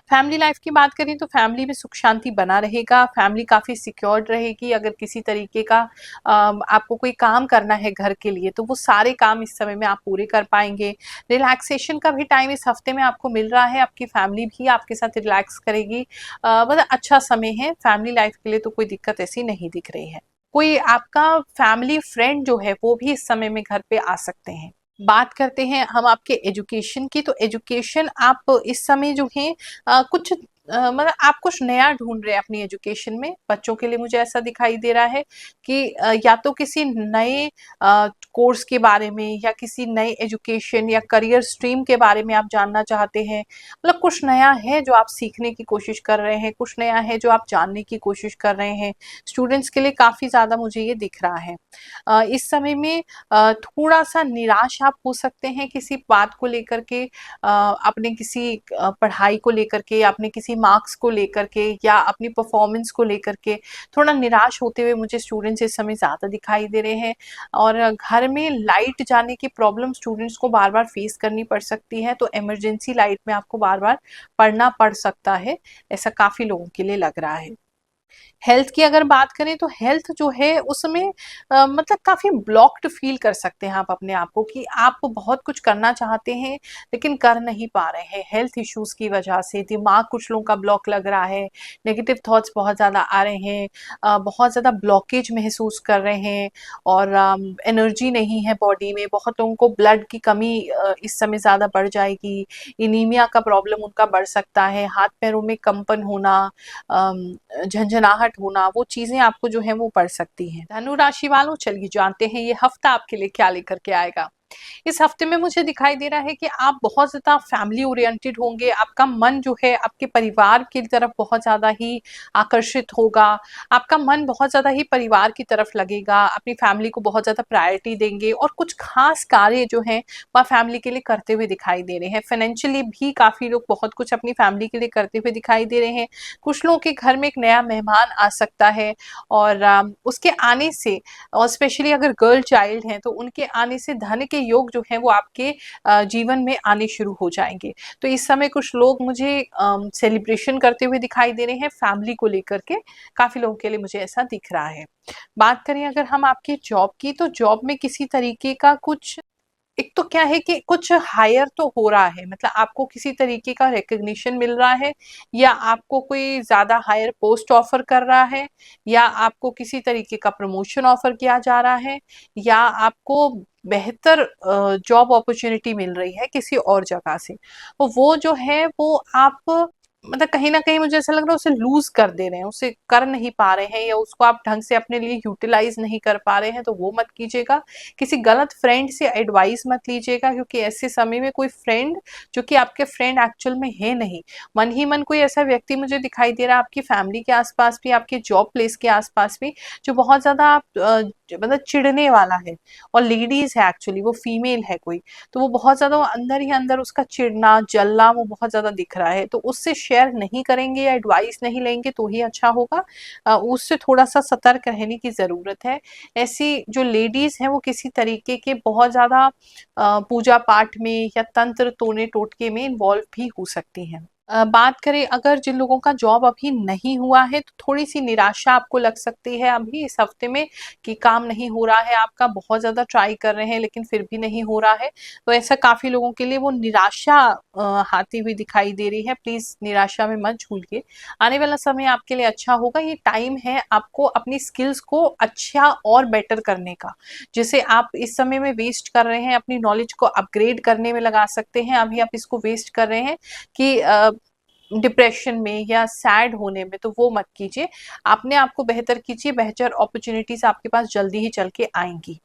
फैमिली लाइफ की बात करें तो फैमिली में सुख शांति बना रहेगा, फैमिली काफ़ी सिक्योर्ड रहेगी। अगर किसी तरीके का आपको कोई काम करना है घर के लिए, तो वो सारे काम इस समय में आप पूरे कर पाएंगे। रिलैक्सेशन का भी टाइम इस हफ्ते में आपको मिल रहा है, आपकी फैमिली भी आपके साथ रिलैक्स करेगी। मतलब अच्छा समय है फैमिली लाइफ के लिए, तो कोई दिक्कत ऐसी नहीं दिख रही है। कोई आपका फैमिली फ्रेंड जो है वो भी इस समय में घर पे आ सकते हैं। बात करते हैं हम आपके एजुकेशन की, तो एजुकेशन आप इस समय जो है कुछ मतलब आप कुछ नया ढूंढ रहे हैं अपनी एजुकेशन में। बच्चों के लिए मुझे ऐसा दिखाई दे रहा है कि या तो किसी नए कोर्स के बारे में, या किसी नए एजुकेशन या करियर स्ट्रीम के बारे में आप जानना चाहते हैं। मतलब कुछ नया है जो आप सीखने की कोशिश कर रहे हैं, कुछ नया है जो आप जानने की कोशिश कर रहे हैं। स्टूडेंट्स के लिए काफ़ी ज़्यादा मुझे ये दिख रहा है। इस समय में थोड़ा-सा निराश आप हो सकते हैं किसी बात को लेकर के, अपने किसी पढ़ाई को लेकर के, या अपने किसी मार्क्स को लेकर के, या अपनी परफॉर्मेंस को लेकर के थोड़ा निराश होते हुए मुझे स्टूडेंट्स इस समय ज़्यादा दिखाई दे रहे हैं। और घर में लाइट जाने की प्रॉब्लम स्टूडेंट्स को बार-बार फेस करनी पड़ सकती है, तो इमरजेंसी लाइट में आपको बार-बार पढ़ना पड़ सकता है। ऐसा काफ़ी लोगों के लिए लग रहा है। हेल्थ की अगर बात करें तो हेल्थ जो है उसमें मतलब काफ़ी ब्लॉक्ड फील कर सकते हैं आप अपने आप को कि आप बहुत कुछ करना चाहते हैं लेकिन कर नहीं पा रहे हैं हेल्थ इश्यूज की वजह से। दिमाग कुछ लोगों का ब्लॉक लग रहा है, नेगेटिव थॉट्स बहुत ज़्यादा आ रहे हैं, बहुत ज़्यादा ब्लॉकेज महसूस कर रहे हैं और एनर्जी नहीं है बॉडी में। बहुत लोगों को ब्लड की कमी इस समय ज़्यादा बढ़ जाएगी, इनीमिया का प्रॉब्लम उनका बढ़ सकता है, हाथ पैरों में कंपन होना, झंझनाहट होना, वो चीजें आपको जो है वो पड़ सकती हैं। धनु राशि वालों, चलिए जानते हैं ये हफ्ता आपके लिए क्या लेकर के आएगा। इस हफ्ते में मुझे दिखाई दे रहा है कि आप बहुत ज़्यादा फैमिली ओरिएंटेड होंगे, आपका मन जो है आपके परिवार की तरफ बहुत ज़्यादा ही आकर्षित होगा, आपका मन बहुत ज़्यादा ही परिवार की तरफ लगेगा, अपनी फैमिली को बहुत ज़्यादा प्रायोरिटी देंगे और कुछ खास कार्य जो हैं वह फैमिली के लिए करते हुए दिखाई दे रहे हैं। फाइनेंशियली भी काफ़ी लोग बहुत कुछ अपनी फैमिली के लिए करते हुए दिखाई दे रहे हैं। कुछ लोगों के घर में एक नया मेहमान आ सकता है और उसके आने से, और स्पेशली अगर गर्ल चाइल्ड हैं तो उनके आने से धन के योग जो है वो आपके जीवन में आने शुरू हो जाएंगे। तो इस समय कुछ लोग मुझे सेलिब्रेशन करते हुए दिखाई दे रहे हैं फैमिली को लेकर के, काफी लोगों के लिए मुझे ऐसा दिख रहा है। बात करें अगर हम आपकी जॉब की, तो जॉब में किसी तरीके का कुछ, एक तो क्या है कि कुछ हायर तो हो रहा है, मतलब आपको किसी तरीके का रिकग्निशन मिल रहा है, या आपको कोई ज्यादा हायर पोस्ट ऑफर कर रहा है, या आपको किसी तरीके का प्रमोशन ऑफर किया जा रहा है, या आपको बेहतर जॉब अपॉर्चुनिटी मिल रही है किसी और जगह से। तो वो जो है वो आप मतलब कहीं ना कहीं मुझे ऐसा लग रहा है उसे लूज कर दे रहे हैं, उसे कर नहीं पा रहे हैं, या उसको आप ढंग से अपने लिए यूटिलाइज नहीं कर पा रहे हैं, तो वो मत कीजिएगा। किसी गलत फ्रेंड से एडवाइस मत लीजिएगा, क्योंकि ऐसे समय में कोई फ्रेंड जो कि आपके फ्रेंड एक्चुअल में है नहीं, मन ही मन कोई ऐसा व्यक्ति मुझे दिखाई दे रहा है आपकी फैमिली के आसपास भी, आपके जॉब प्लेस के आसपास भी, जो बहुत ज्यादा आप मतलब चिढ़ने वाला है, और लेडीज है एक्चुअली, वो फीमेल है कोई, तो वो बहुत ज्यादा अंदर ही अंदर उसका चिढ़ना जलना वो बहुत ज्यादा दिख रहा है। तो उससे शेयर नहीं करेंगे या एडवाइस नहीं लेंगे तो ही अच्छा होगा, उससे थोड़ा सा सतर्क रहने की जरूरत है। ऐसी जो लेडीज हैं वो किसी तरीके के बहुत ज्यादा पूजा पाठ में या तंत्र तोड़ने टोटके में इन्वॉल्व भी हो सकती हैं। बात करें अगर जिन लोगों का जॉब अभी नहीं हुआ है, तो थोड़ी सी निराशा आपको लग सकती है अभी इस हफ्ते में, कि काम नहीं हो रहा है आपका, बहुत ज्यादा ट्राई कर रहे हैं लेकिन फिर भी नहीं हो रहा है। तो ऐसा काफी लोगों के लिए वो निराशा आती हुई दिखाई दे रही है। प्लीज निराशा में मत झूलिए, आने वाला समय आपके लिए अच्छा होगा। ये टाइम है आपको अपनी स्किल्स को अच्छा और बेटर करने का, जिसे आप इस समय में वेस्ट कर रहे हैं, अपनी नॉलेज को अपग्रेड करने में लगा सकते हैं। अभी आप इसको वेस्ट कर रहे हैं कि डिप्रेशन में या सैड होने में, तो वो मत कीजिए। अपने आप को बेहतर कीजिए, बेहतर अपॉर्चुनिटीज आपके पास जल्दी ही चल के आएंगी।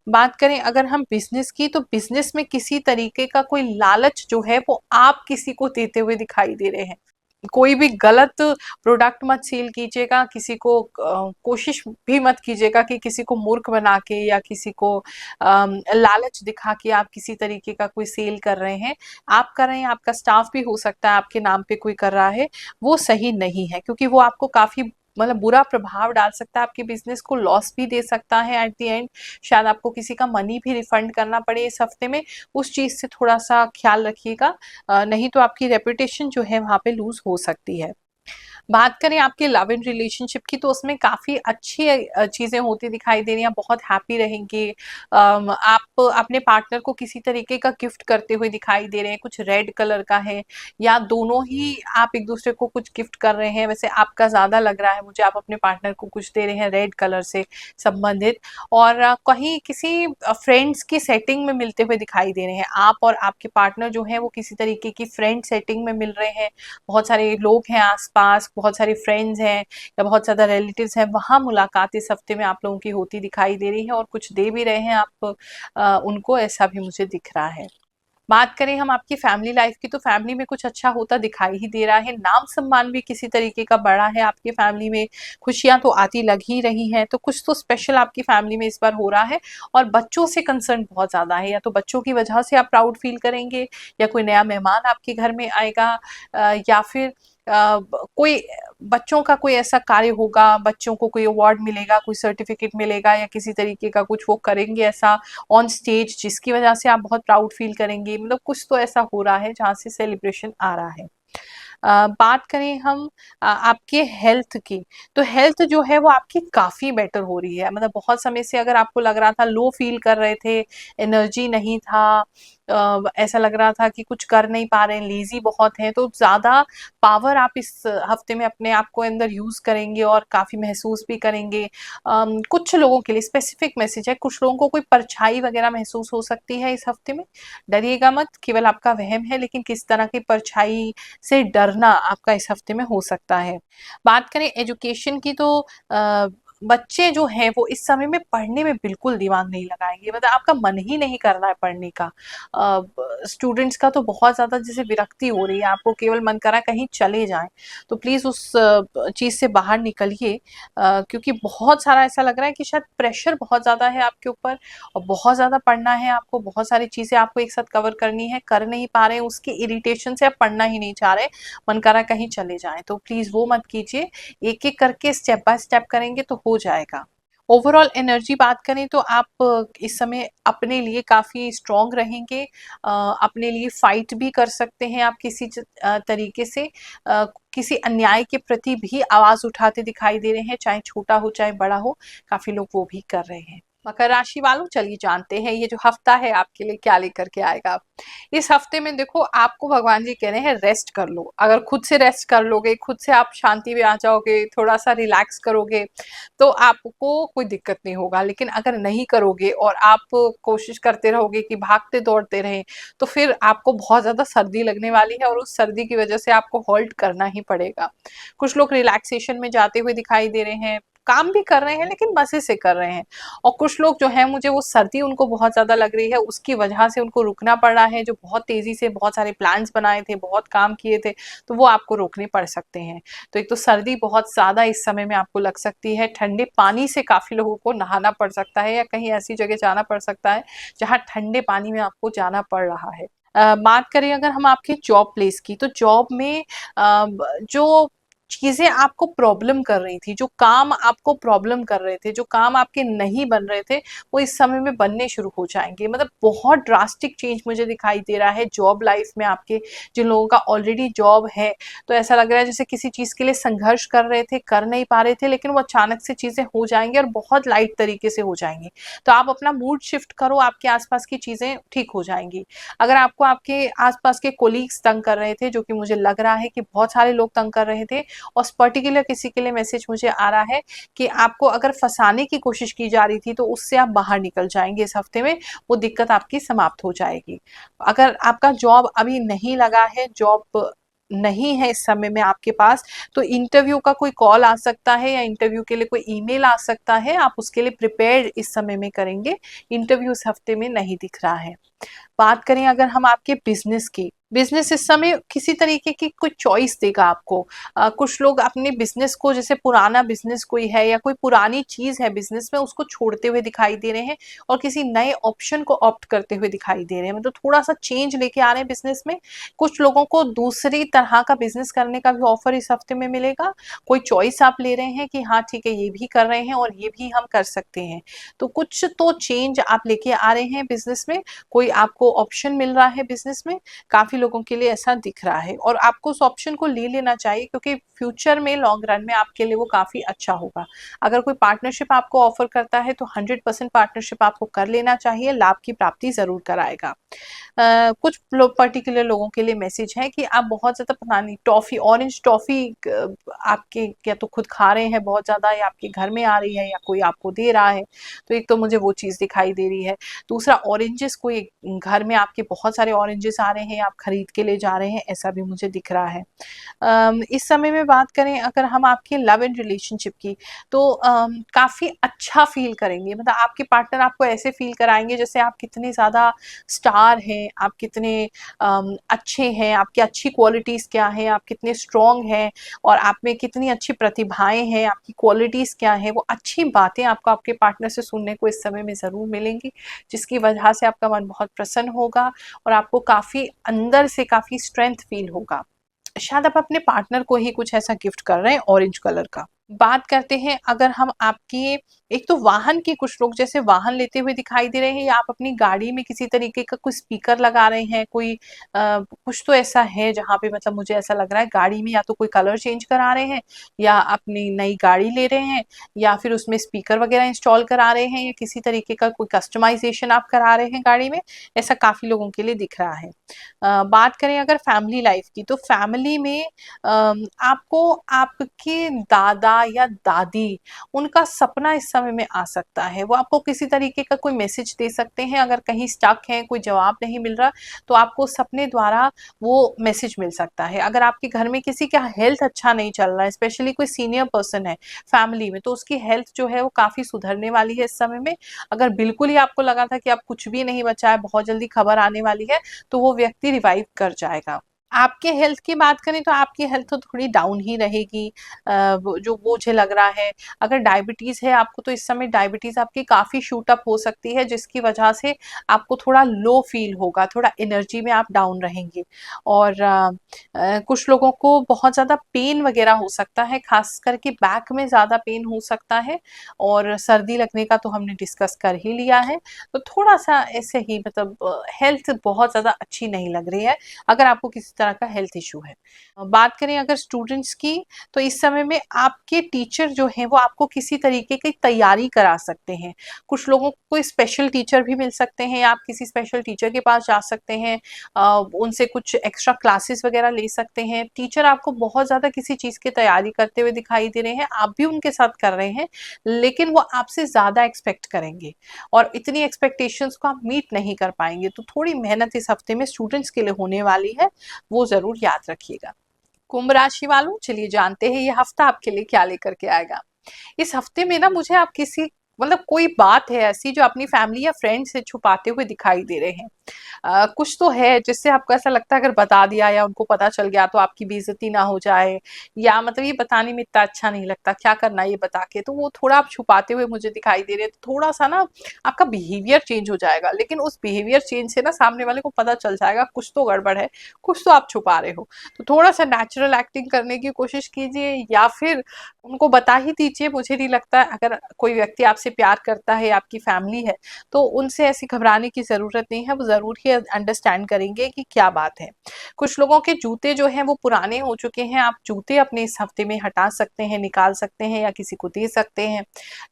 बात करें अगर हम बिजनेस की, तो बिजनेस में किसी तरीके का कोई लालच जो है वो आप किसी को देते हुए दिखाई दे रहे हैं। कोई भी गलत प्रोडक्ट मत सेल कीजिएगा, किसी को कोशिश भी मत कीजिएगा कि किसी को मूर्ख बना के या किसी को लालच दिखा के आप किसी तरीके का कोई सेल कर रहे हैं। आप कर रहे हैं, आपका स्टाफ भी हो सकता है आपके नाम पे कोई कर रहा है, वो सही नहीं है, क्योंकि वो आपको काफी मतलब बुरा प्रभाव डाल सकता है, आपके बिजनेस को लॉस भी दे सकता है एट द एंड। शायद आपको किसी का मनी भी रिफंड करना पड़े इस हफ्ते में, उस चीज से थोड़ा सा ख्याल रखिएगा, नहीं तो आपकी रेपुटेशन जो है वहां पे लूज हो सकती है। बात करें आपके लव एंड रिलेशनशिप की, तो उसमें काफी अच्छी चीजें होती दिखाई दे रही हैं, बहुत हैप्पी रहेंगे। आप अपने पार्टनर को किसी तरीके का गिफ्ट करते हुए दिखाई दे रहे हैं, कुछ रेड कलर का है, या दोनों ही आप एक दूसरे को कुछ गिफ्ट कर रहे हैं। वैसे आपका ज्यादा लग रहा है मुझे, आप अपने पार्टनर को कुछ दे रहे हैं रेड कलर से संबंधित, और कहीं किसी फ्रेंड्स की सेटिंग में मिलते हुए दिखाई दे रहे हैं। आप और आपके पार्टनर जो है वो किसी तरीके की फ्रेंड सेटिंग में मिल रहे हैं, बहुत सारे लोग हैं आसपास, बहुत सारे फ्रेंड्स हैं या बहुत ज़्यादा रिलेटिव्स हैं, वहाँ मुलाकात इस हफ्ते में आप लोगों की होती दिखाई दे रही है, और कुछ दे भी रहे हैं आप उनको, ऐसा भी मुझे दिख रहा है। बात करें हम आपकी फैमिली लाइफ की, तो फैमिली में कुछ अच्छा होता दिखाई ही दे रहा है, नाम सम्मान भी किसी तरीके का बड़ा है आपकी फैमिली में, खुशियां तो आती लग ही रही हैं, तो कुछ तो स्पेशल आपकी फैमिली में इस बार हो रहा है। और बच्चों से कंसर्न बहुत ज्यादा है, या तो बच्चों की वजह से आप प्राउड फील करेंगे, या कोई नया मेहमान आपके घर में आएगा, या फिर कोई बच्चों का कोई ऐसा कार्य होगा, बच्चों को कोई अवार्ड मिलेगा, कोई सर्टिफिकेट मिलेगा, या किसी तरीके का कुछ वो करेंगे ऐसा ऑन स्टेज जिसकी वजह से आप बहुत प्राउड फील करेंगे। मतलब कुछ तो ऐसा हो रहा है जहाँ से सेलिब्रेशन आ रहा है। बात करें हम आपके हेल्थ की, तो हेल्थ जो है वो आपकी काफ़ी बेटर हो रही है। मतलब बहुत समय से अगर आपको लग रहा था, लो फ़ील कर रहे थे, एनर्जी नहीं था, ऐसा लग रहा था कि कुछ कर नहीं पा रहे हैं, लेज़ी बहुत हैं, तो ज़्यादा पावर आप इस हफ्ते में अपने आप को अंदर यूज़ करेंगे और काफ़ी महसूस भी करेंगे। कुछ लोगों के लिए स्पेसिफिक मैसेज है, कुछ लोगों को कोई परछाई वगैरह महसूस हो सकती है इस हफ्ते में। डरिएगा मत, केवल आपका वहम है, लेकिन किस तरह की परछाई से डरना आपका इस हफ्ते में हो सकता है। बात करें एजुकेशन की, तो बच्चे जो हैं वो इस समय में पढ़ने में बिल्कुल दिमाग नहीं लगाएंगे, मतलब आपका मन ही नहीं कर रहा है पढ़ने का। स्टूडेंट्स का तो बहुत ज़्यादा जैसे विरक्ति हो रही है, आपको केवल मन कर रहा है कहीं चले जाएं। तो प्लीज़ उस चीज़ से बाहर निकलिए, क्योंकि बहुत सारा ऐसा लग रहा है कि शायद प्रेशर बहुत ज़्यादा है आपके ऊपर और बहुत ज़्यादा पढ़ना है आपको, बहुत सारी चीज़ें आपको एक साथ कवर करनी है, कर नहीं पा रहे हैं, उसकी इरिटेशन से आप पढ़ना ही नहीं चाह रहे, मन कर रहा है कहीं चले जाएं। तो प्लीज़ वो मत कीजिए, एक एक करके स्टेप बाय स्टेप करेंगे तो हो जाएगा। ओवरऑल एनर्जी बात करें तो आप इस समय अपने लिए काफ़ी स्ट्रॉन्ग रहेंगे, अपने लिए फाइट भी कर सकते हैं आप किसी तरीके से, किसी अन्याय के प्रति भी आवाज़ उठाते दिखाई दे रहे हैं, चाहे छोटा हो चाहे बड़ा हो, काफ़ी लोग वो भी कर रहे हैं। मकर राशि वालों, चलिए जानते हैं ये जो हफ्ता है आपके लिए क्या लेकर के आएगा। इस हफ्ते में देखो, आपको भगवान जी कह रहे हैं रेस्ट कर लो। अगर खुद से रेस्ट कर लोगे, खुद से आप शांति में आ जाओगे, थोड़ा सा रिलैक्स करोगे, तो आपको कोई दिक्कत नहीं होगा। लेकिन अगर नहीं करोगे और आप कोशिश करते रहोगे कि भागते दौड़ते रहें, तो फिर आपको बहुत ज़्यादा सर्दी लगने वाली है और उस सर्दी की वजह से आपको होल्ड करना ही पड़ेगा। कुछ लोग रिलैक्सेशन में जाते हुए दिखाई दे रहे हैं, काम भी कर रहे हैं लेकिन मज़े से कर रहे हैं। और कुछ लोग जो हैं, मुझे वो सर्दी उनको बहुत ज़्यादा लग रही है, उसकी वजह से उनको रुकना पड़ रहा है। जो बहुत तेज़ी से बहुत सारे प्लान्स बनाए थे, बहुत काम किए थे, तो वो आपको रोकने पड़ सकते हैं। तो एक तो सर्दी बहुत ज़्यादा इस समय में आपको लग सकती है, ठंडे पानी से काफ़ी लोगों को नहाना पड़ सकता है या कहीं ऐसी जगह जाना पड़ सकता है जहाँ ठंडे पानी में आपको जाना पड़ रहा है। बात करें अगर हम आपके जॉब प्लेस की, तो जॉब में जो चीज़ें आपको प्रॉब्लम कर रही थी, जो काम आपको प्रॉब्लम कर रहे थे, जो काम आपके नहीं बन रहे थे, वो इस समय में बनने शुरू हो जाएँगे। मतलब बहुत ड्रास्टिक चेंज मुझे दिखाई दे रहा है जॉब लाइफ में आपके। जिन लोगों का ऑलरेडी जॉब है, तो ऐसा लग रहा है जैसे किसी चीज़ के लिए संघर्ष कर रहे थे, कर नहीं पा रहे थे, लेकिन वो अचानक से चीज़ें हो जाएँगी और बहुत लाइट तरीके से हो जाएँगी। तो आप अपना मूड शिफ्ट करो, आपके आस-पास की चीज़ें ठीक हो जाएँगी। अगर आपको आपके आस-पास के कोलीग्स तंग कर रहे थे, जो कि मुझे लग रहा है कि बहुत सारे लोग तंग कर रहे थे, और पर्टिकुलर किसी के लिए मैसेज मुझे आ रहा है कि आपको अगर फंसाने की कोशिश की जा रही थी, तो उससे आप बाहर निकल जाएंगे इस हफ्ते में, वो दिक्कत आपकी समाप्त हो जाएगी। अगर आपका जॉब अभी नहीं लगा है, जॉब नहीं है इस समय में आपके पास, तो इंटरव्यू का कोई कॉल आ सकता है या इंटरव्यू के लिए कोई ईमेल आ सकता है, आप उसके लिए प्रिपेयर इस समय में करेंगे। इंटरव्यू इस हफ्ते में नहीं दिख रहा है। बात करें अगर हम आपके बिजनेस की, बिजनेस इस समय किसी तरीके की कोई चॉइस देगा आपको। कुछ लोग अपने बिजनेस को, जैसे पुराना बिजनेस कोई है या कोई पुरानी चीज है बिजनेस में, उसको छोड़ते हुए दिखाई दे रहे हैं और किसी नए ऑप्शन को ऑप्ट करते हुए दिखाई दे रहे हैं। मतलब थोड़ा सा चेंज लेके आ रहे हैं बिजनेस में। कुछ लोगों को दूसरी तरह का बिजनेस करने का भी ऑफर इस हफ्ते में मिलेगा। कोई चॉइस आप ले रहे हैं कि हाँ ठीक है, ये भी कर रहे हैं और ये भी हम कर सकते हैं। तो कुछ तो चेंज आप लेके आ रहे हैं बिजनेस में, कोई आपको ऑप्शन मिल रहा है बिजनेस में, काफ़ी लोगों के लिए ऐसा दिख रहा है और आपको उस ऑप्शन को ले लेना चाहिए, क्योंकि फ्यूचर में लॉन्ग रन में आपके लिए वो काफ़ी अच्छा होगा। अगर कोई पार्टनरशिप आपको ऑफर करता है तो 100% पार्टनरशिप आपको कर लेना चाहिए, लाभ की प्राप्ति ज़रूर कराएगा। कुछ पर्टिकुलर लोगों के लिए मैसेज है कि आप बहुत ज़्यादा पता नहीं टॉफ़ी, ऑरेंज टॉफ़ी आपके या तो खुद खा रहे हैं बहुत ज़्यादा, या आपके घर में आ रही है या कोई आपको दे रहा है। तो एक तो मुझे वो चीज़ दिखाई दे रही है। दूसरा, ऑरेंजेस, कोई घर में आपके बहुत सारे ऑरेंजेस आ रहे हैं, आप खरीद के ले जा रहे हैं, ऐसा भी मुझे दिख रहा है। इस समय में बात करें अगर हम आपके लव एंड रिलेशनशिप की, तो काफ़ी अच्छा फ़ील करेंगे। मतलब आपके पार्टनर आपको ऐसे फ़ील कराएँगे जैसे आप कितने ज़्यादा स्टार हैं, आप कितने अच्छे हैं, आपकी अच्छी क्वालिटीज़ क्या हैं, आप कितने स्ट्रॉन्ग हैं और आप में कितनी अच्छी प्रतिभाएँ हैं, आपकी क्वालिटीज़ क्या हैं, वो अच्छी बातें आपको आपके पार्टनर से सुनने को इस समय में ज़रूर मिलेंगी, जिसकी वजह से आपका मन बहुत प्रसन्न होगा और आपको काफ़ी अंदर से काफ़ी स्ट्रेंथ फ़ील होगा। शायद आप अपने पार्टनर को ही कुछ ऐसा गिफ्ट कर रहे हैं ऑरेंज कलर का। बात करते हैं अगर हम आपकी, एक तो वाहन की, कुछ लोग जैसे वाहन लेते हुए दिखाई दे रहे हैं या आप अपनी गाड़ी में किसी तरीके का कोई स्पीकर लगा रहे हैं, कोई कुछ तो ऐसा है जहाँ पे मतलब मुझे ऐसा लग रहा है गाड़ी में या तो कोई कलर चेंज करा रहे हैं या अपनी नई गाड़ी ले रहे हैं या फिर उसमें स्पीकर वगैरह इंस्टॉल करा रहे हैं या किसी तरीके का कोई कस्टमाइजेशन आप करा रहे हैं गाड़ी में, ऐसा काफी लोगों के लिए दिख रहा है। बात करें अगर फैमिली लाइफ की, तो फैमिली में आपको आपके दादा या दादी, उनका सपना इस समय में आ सकता है। वो आपको किसी तरीके का कोई मैसेज दे सकते हैं, अगर कहीं स्टक हैं, कोई जवाब नहीं मिल रहा, तो आपको सपने द्वारा वो मैसेज मिल सकता है। अगर आपके घर में किसी का हेल्थ अच्छा नहीं चल रहा है, स्पेशली कोई सीनियर पर्सन है फैमिली में, तो उसकी हेल्थ जो है वो काफ़ी सुधरने वाली है इस समय में। अगर बिल्कुल ही आपको लगा था कि अब कुछ भी नहीं बचा है, बहुत जल्दी खबर आने वाली है, तो वो व्यक्ति रिवाइव कर जाएगा। आपके हेल्थ की बात करें तो आपकी हेल्थ तो थोड़ी डाउन ही रहेगी, जो मुझे लग रहा है। अगर डायबिटीज है आपको, तो इस समय डायबिटीज आपकी काफी शूट अप हो सकती है, जिसकी वजह से आपको थोड़ा लो फील होगा, थोड़ा एनर्जी में आप डाउन रहेंगे। और कुछ लोगों को बहुत ज्यादा पेन वगैरह हो सकता है, खास करके बैक में ज्यादा पेन हो सकता है। और सर्दी लगने का तो हमने डिस्कस कर ही लिया है। तो थोड़ा सा ऐसे ही मतलब हेल्थ बहुत ज्यादा अच्छी नहीं लग रही है अगर आपको किसी तरह का हेल्थ इशू है। बात करें अगर स्टूडेंट्स की, तो इस समय में आपके टीचर जो हैं वो आपको किसी तरीके की तैयारी करा सकते हैं। कुछ लोगों को कोई स्पेशल टीचर भी मिल सकते हैं, आप किसी स्पेशल टीचर के पास जा सकते हैं, उनसे कुछ एक्स्ट्रा क्लासेस वगैरह ले सकते हैं। टीचर आपको बहुत ज़्यादा किसी चीज़ की तैयारी करते हुए दिखाई दे रहे हैं, आप भी उनके साथ कर रहे हैं, लेकिन वो आपसे ज़्यादा एक्सपेक्ट करेंगे और इतनी एक्सपेक्टेशंस को आप मीट नहीं कर पाएंगे। तो थोड़ी मेहनत इस हफ्ते में स्टूडेंट्स के लिए होने वाली है, वो जरूर याद रखिएगा। कुंभ राशि वालों, चलिए जानते हैं ये हफ्ता आपके लिए क्या लेकर के आएगा। इस हफ्ते में ना मुझे आप किसी, मतलब कोई बात है ऐसी जो अपनी फैमिली या फ्रेंड से छुपाते हुए दिखाई दे रहे हैं। कुछ तो है जिससे आपको ऐसा लगता है अगर बता दिया या उनको पता चल गया तो आपकी बेइज्जती ना हो जाए, या मतलब ये बताने में इतना अच्छा नहीं लगता, क्या करना ये बता के, तो वो थोड़ा आप छुपाते हुए मुझे दिखाई दे रहे हैं। तो थोड़ा सा ना आपका बिहेवियर चेंज हो जाएगा, लेकिन उस बिहेवियर चेंज से ना सामने वाले को पता चल जाएगा कुछ तो गड़बड़ है, कुछ तो आप छुपा रहे हो। तो थोड़ा सा नेचुरल एक्टिंग करने की कोशिश कीजिए या फिर उनको बता ही दीजिए। मुझे नहीं लगता अगर कोई व्यक्ति आपसे प्यार करता है, आपकी फैमिली है, तो उनसे ऐसी घबराने की ज़रूरत नहीं है, वो ज़रूर ही अंडरस्टैंड करेंगे कि क्या बात है। कुछ लोगों के जूते जो हैं वो पुराने हो चुके हैं, आप जूते अपने इस हफ्ते में हटा सकते हैं, निकाल सकते हैं या किसी को दे सकते हैं।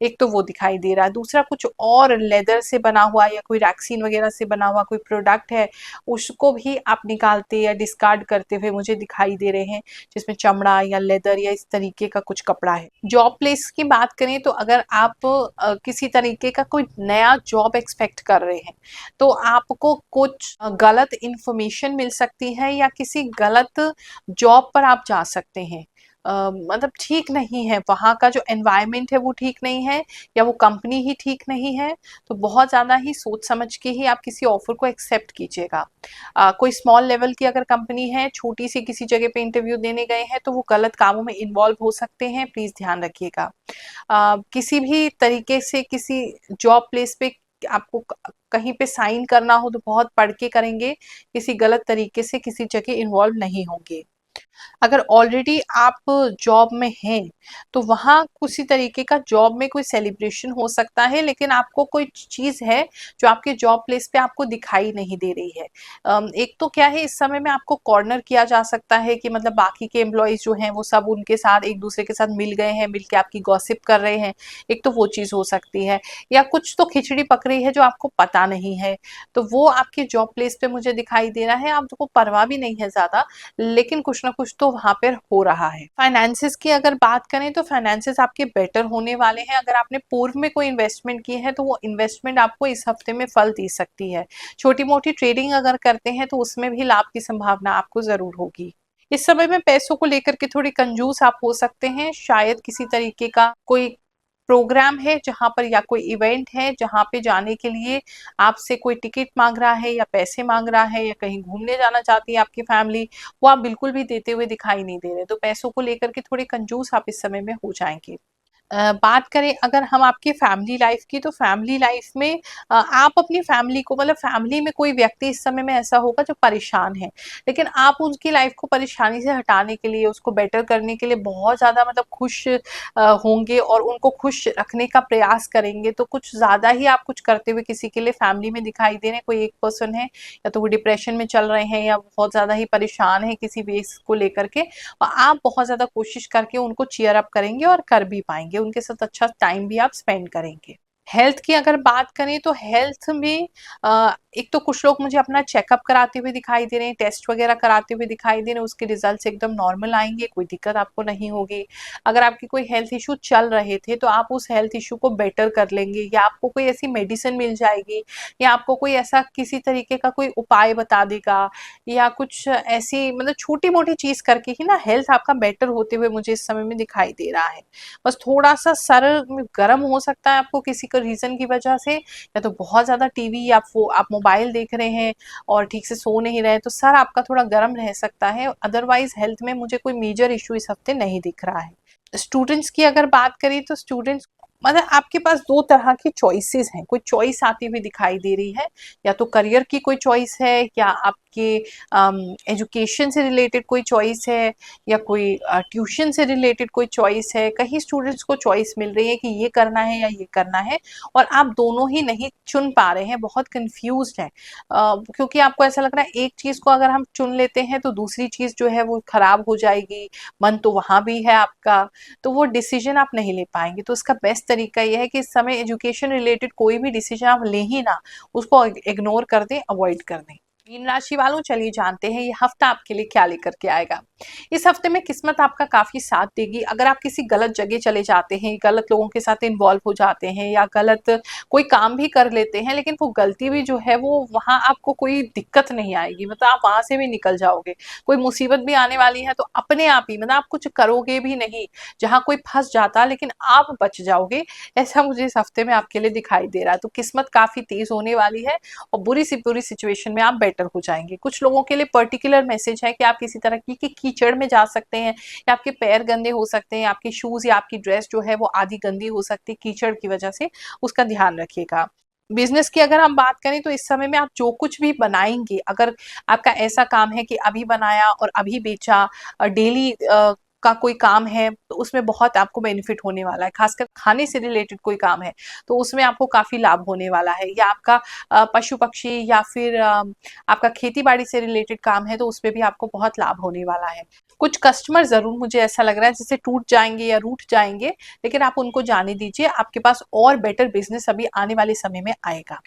एक तो वो दिखाई दे रहा है, दूसरा कुछ और लेदर से बना हुआ या कोई रैक्सीन वगैरह से बना हुआ कोई प्रोडक्ट है, उसको भी आप निकालते या डिस्कार्ड करते हुए मुझे दिखाई दे रहे हैं, जिसमें चमड़ा या लेदर या इस तरीके का कुछ कपड़ा है। जॉब प्लेस की बात करें तो अगर आप किसी तरीके का कोई नया जॉब एक्सपेक्ट कर रहे हैं, तो आपको कुछ गलत इंफॉर्मेशन मिल सकती है या किसी गलत जॉब पर आप जा सकते हैं। मतलब ठीक नहीं है, वहाँ का जो एनवायरनमेंट है वो ठीक नहीं है या वो कंपनी ही ठीक नहीं है। तो बहुत ज़्यादा ही सोच समझ के ही आप किसी ऑफर को एक्सेप्ट कीजिएगा। कोई स्मॉल लेवल की अगर कंपनी है, छोटी सी किसी जगह पे इंटरव्यू देने गए हैं, तो वो गलत कामों में इन्वॉल्व हो सकते हैं, प्लीज ध्यान रखिएगा। किसी भी तरीके से किसी जॉब प्लेस पे आपको कहीं पे साइन करना हो तो बहुत पढ़ के करेंगे, किसी गलत तरीके से किसी जगह इन्वॉल्व नहीं होंगे। अगर ऑलरेडी आप जॉब में हैं, तो वहाँ किसी तरीके का जॉब में कोई सेलिब्रेशन हो सकता है, लेकिन आपको कोई चीज़ है जो आपके जॉब प्लेस पे आपको दिखाई नहीं दे रही है। एक तो क्या है, इस समय में आपको कॉर्नर किया जा सकता है कि मतलब बाकी के एम्प्लॉइज जो हैं वो सब उनके साथ एक दूसरे के साथ मिल गए हैं, मिल के आपकी गॉसिप कर रहे हैं। एक तो वो चीज़ हो सकती है, या कुछ तो खिचड़ी पक रही है जो आपको पता नहीं है, तो वो आपके जॉब प्लेस पे मुझे दिखाई दे रहा है। आपको परवाह भी नहीं है ज़्यादा, लेकिन कुछ ना कुछ तो वहां पर हो रहा है। फाइनेंसेस की अगर बात करें तो फाइनेंसेस आपके बेटर होने वाले हैं। अगर आपने पूर्व में कोई इन्वेस्टमेंट की है तो वो इन्वेस्टमेंट आपको इस हफ्ते में फल दे सकती है। छोटी मोटी ट्रेडिंग अगर करते हैं तो उसमें भी लाभ की संभावना आपको जरूर होगी। इस समय में पैसों को लेकर के थोड़ी कंजूस आप हो सकते हैं, शायद किसी तरीके का कोई प्रोग्राम है जहां पर, या कोई इवेंट है जहां पे जाने के लिए आपसे कोई टिकट मांग रहा है या पैसे मांग रहा है, या कहीं घूमने जाना चाहती है आपकी फैमिली, वो आप बिल्कुल भी देते हुए दिखाई नहीं दे रहे, तो पैसों को लेकर के थोड़े कंजूस आप इस समय में हो जाएंगे। बात करें अगर हम आपके फैमिली लाइफ की, तो फैमिली लाइफ में आप अपनी फैमिली को, मतलब फैमिली में कोई व्यक्ति इस समय में ऐसा होगा जो परेशान है, लेकिन आप उनकी लाइफ को परेशानी से हटाने के लिए, उसको बेटर करने के लिए बहुत ज़्यादा मतलब खुश होंगे और उनको खुश रखने का प्रयास करेंगे। तो कुछ ज़्यादा ही आप कुछ करते हुए किसी के लिए फैमिली में दिखाई दे रहे हैं। कोई एक पर्सन है, या तो वो डिप्रेशन में चल रहे हैं या बहुत ज़्यादा ही परेशान है किसी बेस को लेकर के, और आप बहुत ज़्यादा कोशिश करके उनको चीयर अप करेंगे और कर भी पाएंगे, उनके साथ अच्छा टाइम भी आप स्पेंड करेंगे। हेल्थ की अगर बात करें तो हेल्थ में एक तो कुछ लोग मुझे अपना चेकअप कराते हुए दिखाई दे रहे हैं, टेस्ट वगैरह कराते हुए दिखाई दे रहे हैं, उसके रिजल्ट्स एकदम नॉर्मल आएंगे, कोई दिक्कत आपको नहीं होगी। अगर आपकी कोई हेल्थ इशू चल रहे थे तो आप उस हेल्थ इशू को बेटर कर लेंगे, या आपको कोई ऐसी मेडिसिन मिल जाएगी, या आपको कोई ऐसा किसी तरीके का कोई उपाय बता देगा, या कुछ ऐसी मतलब छोटी मोटी चीज करके ही ना हेल्थ आपका बेटर होते हुए मुझे इस समय में दिखाई दे रहा है। बस थोड़ा सा सर गर्म हो सकता है आपको किसी का रीजन की वजह से, या तो बहुत ज्यादा टीवी या आप मोबाइल देख रहे हैं और ठीक से सो नहीं रहे, तो सर आपका थोड़ा गर्म रह सकता है। अदरवाइज हेल्थ में मुझे कोई मेजर इशू इस हफ्ते नहीं दिख रहा है। स्टूडेंट्स की अगर बात करें तो स्टूडेंट्स, मतलब आपके पास दो तरह की चॉइसेस हैं, कोई चॉइस आती हुई दिखाई दे रही है, या तो करियर की कोई चॉइस है, या आपके एजुकेशन से रिलेटेड कोई चॉइस है, या कोई ट्यूशन से रिलेटेड कोई चॉइस है। कहीं स्टूडेंट्स को चॉइस मिल रही है कि ये करना है या ये करना है, और आप दोनों ही नहीं चुन पा रहे हैं, बहुत कंफ्यूज्ड हैं, क्योंकि आपको ऐसा लग रहा है एक चीज को अगर हम चुन लेते हैं तो दूसरी चीज जो है वो खराब हो जाएगी, मन तो वहां भी है आपका, तो वो डिसीजन आप नहीं ले पाएंगे। तो इसका बेस्ट तरीका ये है कि इस समय एजुकेशन रिलेटेड कोई भी डिसीजन आप ले ही ना, उसको इग्नोर कर दें, अवॉइड कर दें। मीन राशि वालों, चलिए जानते हैं ये हफ्ता आपके लिए क्या लेकर के आएगा। इस हफ्ते में किस्मत आपका काफी साथ देगी। अगर आप किसी गलत जगह चले जाते हैं, गलत लोगों के साथ इन्वॉल्व हो जाते हैं, या गलत कोई काम भी कर लेते हैं, लेकिन वो गलती भी जो है वो वहां आपको कोई दिक्कत नहीं आएगी, मतलब आप वहां से भी निकल जाओगे। कोई मुसीबत भी आने वाली है तो अपने आप ही, मतलब आप कुछ करोगे भी नहीं, जहां कोई फंस जाता लेकिन आप बच जाओगे, ऐसा मुझे इस हफ्ते में आपके लिए दिखाई दे रहा है। तो किस्मत काफी तेज होने वाली है और बुरी सी बुरी सिचुएशन में आप बेटर हो जाएंगे। कुछ लोगों के लिए पर्टिकुलर मैसेज है कि आप किसी तरह की कीचड़ में जा सकते हैं, या आपके पैर गंदे हो सकते हैं, आपके शूज या आपकी ड्रेस जो है वो आधी गंदी हो सकती है कीचड़ की वजह से, उसका ध्यान रखिएगा। बिजनेस की अगर हम बात करें तो इस समय में आप जो कुछ भी बनाएंगे, अगर आपका ऐसा काम है कि अभी बनाया और अभी बेचा, डेली का कोई काम है, तो उसमें बहुत आपको बेनिफिट होने वाला है। खासकर खाने से रिलेटेड कोई काम है तो उसमें आपको काफी लाभ होने वाला है, या आपका पशु पक्षी या फिर आपका खेती बाड़ी से रिलेटेड काम है तो उसमें भी आपको बहुत लाभ होने वाला है। कुछ कस्टमर जरूर मुझे ऐसा लग रहा है जैसे टूट जाएंगे या रूठ जाएंगे, लेकिन आप उनको जाने दीजिए, आपके पास और बेटर बिजनेस अभी आने वाले समय में आएगा।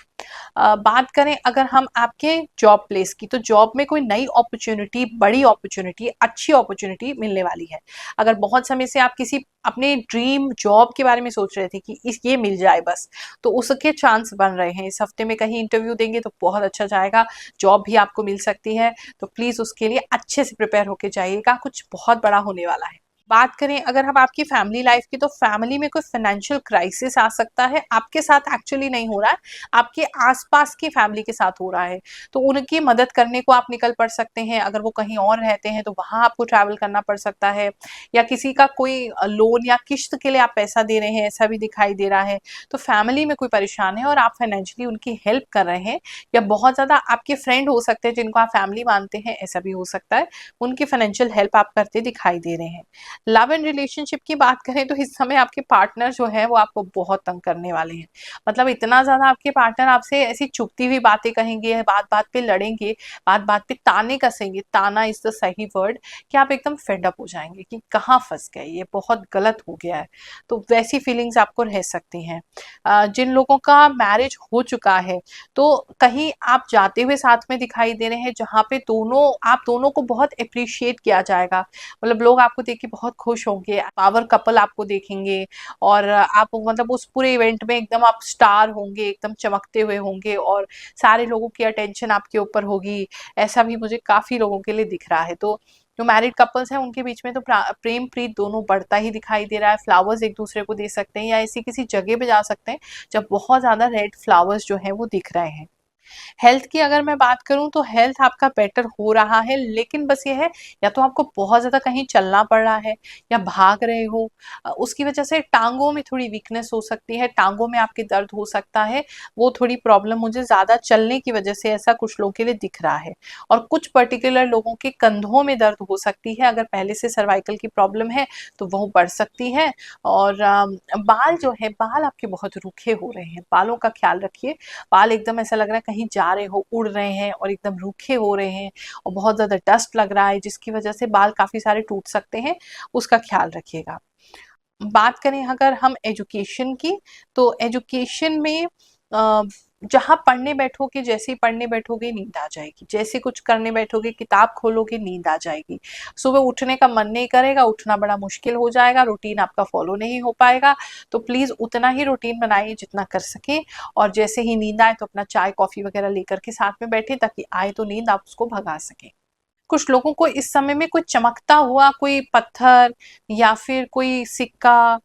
बात करें अगर हम आपके जॉब प्लेस की, तो जॉब में कोई नई अपॉर्चुनिटी, बड़ी अपॉर्चुनिटी, अच्छी अपॉर्चुनिटी मिलने वाली है। अगर बहुत समय से आप किसी अपने ड्रीम जॉब के बारे में सोच रहे थे कि ये मिल जाए बस, तो उसके चांस बन रहे हैं। इस हफ्ते में कहीं इंटरव्यू देंगे तो बहुत अच्छा जाएगा, जॉब भी आपको मिल सकती है। तो प्लीज उसके लिए अच्छे से प्रिपेयर होके जाइएगा, कुछ बहुत बड़ा होने वाला है। बात करें अगर हम आपकी फैमिली लाइफ की, तो फैमिली में कोई फाइनेंशियल क्राइसिस आ सकता है। आपके साथ एक्चुअली नहीं हो रहा है, आपके आसपास की फैमिली के साथ हो रहा है, तो उनकी मदद करने को आप निकल पड़ सकते हैं। अगर वो कहीं और रहते हैं तो वहां आपको ट्रैवल करना पड़ सकता है, या किसी का कोई लोन या किश्त के लिए आप पैसा दे रहे हैं, ऐसा भी दिखाई दे रहा है। तो फैमिली में कोई परेशान है और आप फाइनेंशियली उनकी हेल्प कर रहे हैं, या बहुत ज्यादा आपके फ्रेंड हो सकते हैं जिनको आप फैमिली मानते हैं, ऐसा भी हो सकता है, उनकी फाइनेंशियल हेल्प आप करते दिखाई दे रहे हैं। लव एंड रिलेशनशिप की बात करें तो इस समय आपके पार्टनर जो है वो आपको बहुत तंग करने वाले हैं। मतलब इतना ज्यादा आपके पार्टनर आपसे ऐसी चुभती हुई बातें कहेंगे, बात बात पे लड़ेंगे, बात बात पे ताने कसेंगे, ताना इज द सही वर्ड, कि आप एकदम फेड अप हो जाएंगे कि कहाँ फंस गए, ये बहुत गलत हो गया है। तो वैसी फीलिंग्स आपको रह सकती हैं। जिन लोगों का मैरिज हो चुका है, तो कहीं आप जाते हुए साथ में दिखाई दे रहे हैं जहाँ पे आप दोनों को बहुत अप्रिशिएट किया जाएगा। मतलब लोग आपको देख के बहुत खुश होंगे, पावर कपल आपको देखेंगे, और आप मतलब उस पूरे इवेंट में एकदम आप स्टार होंगे, एकदम चमकते हुए होंगे, और सारे लोगों की अटेंशन आपके ऊपर होगी। ऐसा भी मुझे काफी लोगों के लिए दिख रहा है। तो जो मैरिड कपल्स हैं उनके बीच में तो प्रेम प्रीत दोनों बढ़ता ही दिखाई दे रहा है। फ्लावर्स एक दूसरे को दे सकते हैं, या ऐसी किसी जगह पे जा सकते हैं जब बहुत ज्यादा रेड फ्लावर्स जो है वो दिख रहे हैं। हेल्थ की अगर मैं बात करूं तो हेल्थ आपका बेटर हो रहा है, लेकिन बस ये है या तो आपको बहुत ज़्यादा कहीं चलना पड़ रहा है या भाग रहे हो, उसकी वजह से टाँगों में थोड़ी वीकनेस हो सकती है, टाँगों में आपके दर्द हो सकता है, वो थोड़ी प्रॉब्लम मुझे ज़्यादा चलने की वजह से ऐसा कुछ लोगों के लिए दिख रहा है। और कुछ पर्टिकुलर लोगों के कंधों में दर्द हो सकती है, अगर पहले से सर्वाइकल की प्रॉब्लम है तो वो बढ़ सकती है। और बाल जो है, बाल आपके बहुत रूखे हो रहे हैं, बालों का ख्याल रखिए। बाल एकदम ऐसा लग रहा है कहीं जा रहे हो, उड़ रहे हैं और एकदम रूखे हो रहे हैं और बहुत ज़्यादा डस्ट लग रहा है, जिसकी वजह से बाल काफ़ी सारे टूट सकते हैं, उसका ख्याल रखिएगा। बात करें अगर हम एजुकेशन की, तो एजुकेशन में जहाँ पढ़ने बैठोगे, जैसे ही पढ़ने बैठोगे नींद आ जाएगी, जैसे कुछ करने बैठोगे, किताब खोलोगे नींद आ जाएगी, सुबह उठने का मन नहीं करेगा, उठना बड़ा मुश्किल हो जाएगा, रूटीन आपका फॉलो नहीं हो पाएगा। तो प्लीज़ उतना ही रूटीन बनाइए जितना कर सकें, और जैसे ही नींद आए तो अपना चाय कॉफ़ी वगैरह लेकर के साथ में बैठे, ताकि आए तो नींद आप उसको भगा सकें। कुछ लोगों को इस समय में कोई चमकता हुआ कोई पत्थर या फिर कोई सिक्का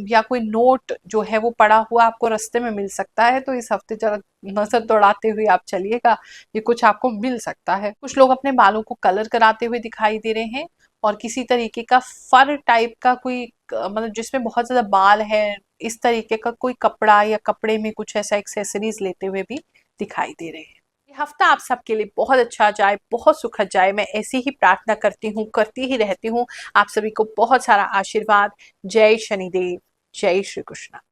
या कोई नोट जो है वो पड़ा हुआ आपको रास्ते में मिल सकता है, तो इस हफ्ते जरा नजर दौड़ाते हुए आप चलिएगा, ये कुछ आपको मिल सकता है। कुछ लोग अपने बालों को कलर कराते हुए दिखाई दे रहे हैं, और किसी तरीके का फर टाइप का कोई मतलब जिसमें बहुत ज्यादा बाल है, इस तरीके का कोई कपड़ा या कपड़े में कुछ ऐसा एक्सेसरीज लेते हुए भी दिखाई दे रहे हैं। ये हफ्ता आप सबके लिए बहुत अच्छा जाए, बहुत सुखद जाए, मैं ऐसी ही प्रार्थना करती हूँ, करती ही रहती हूँ। आप सभी को बहुत सारा आशीर्वाद। जय शनिदेव, जय श्री कृष्ण।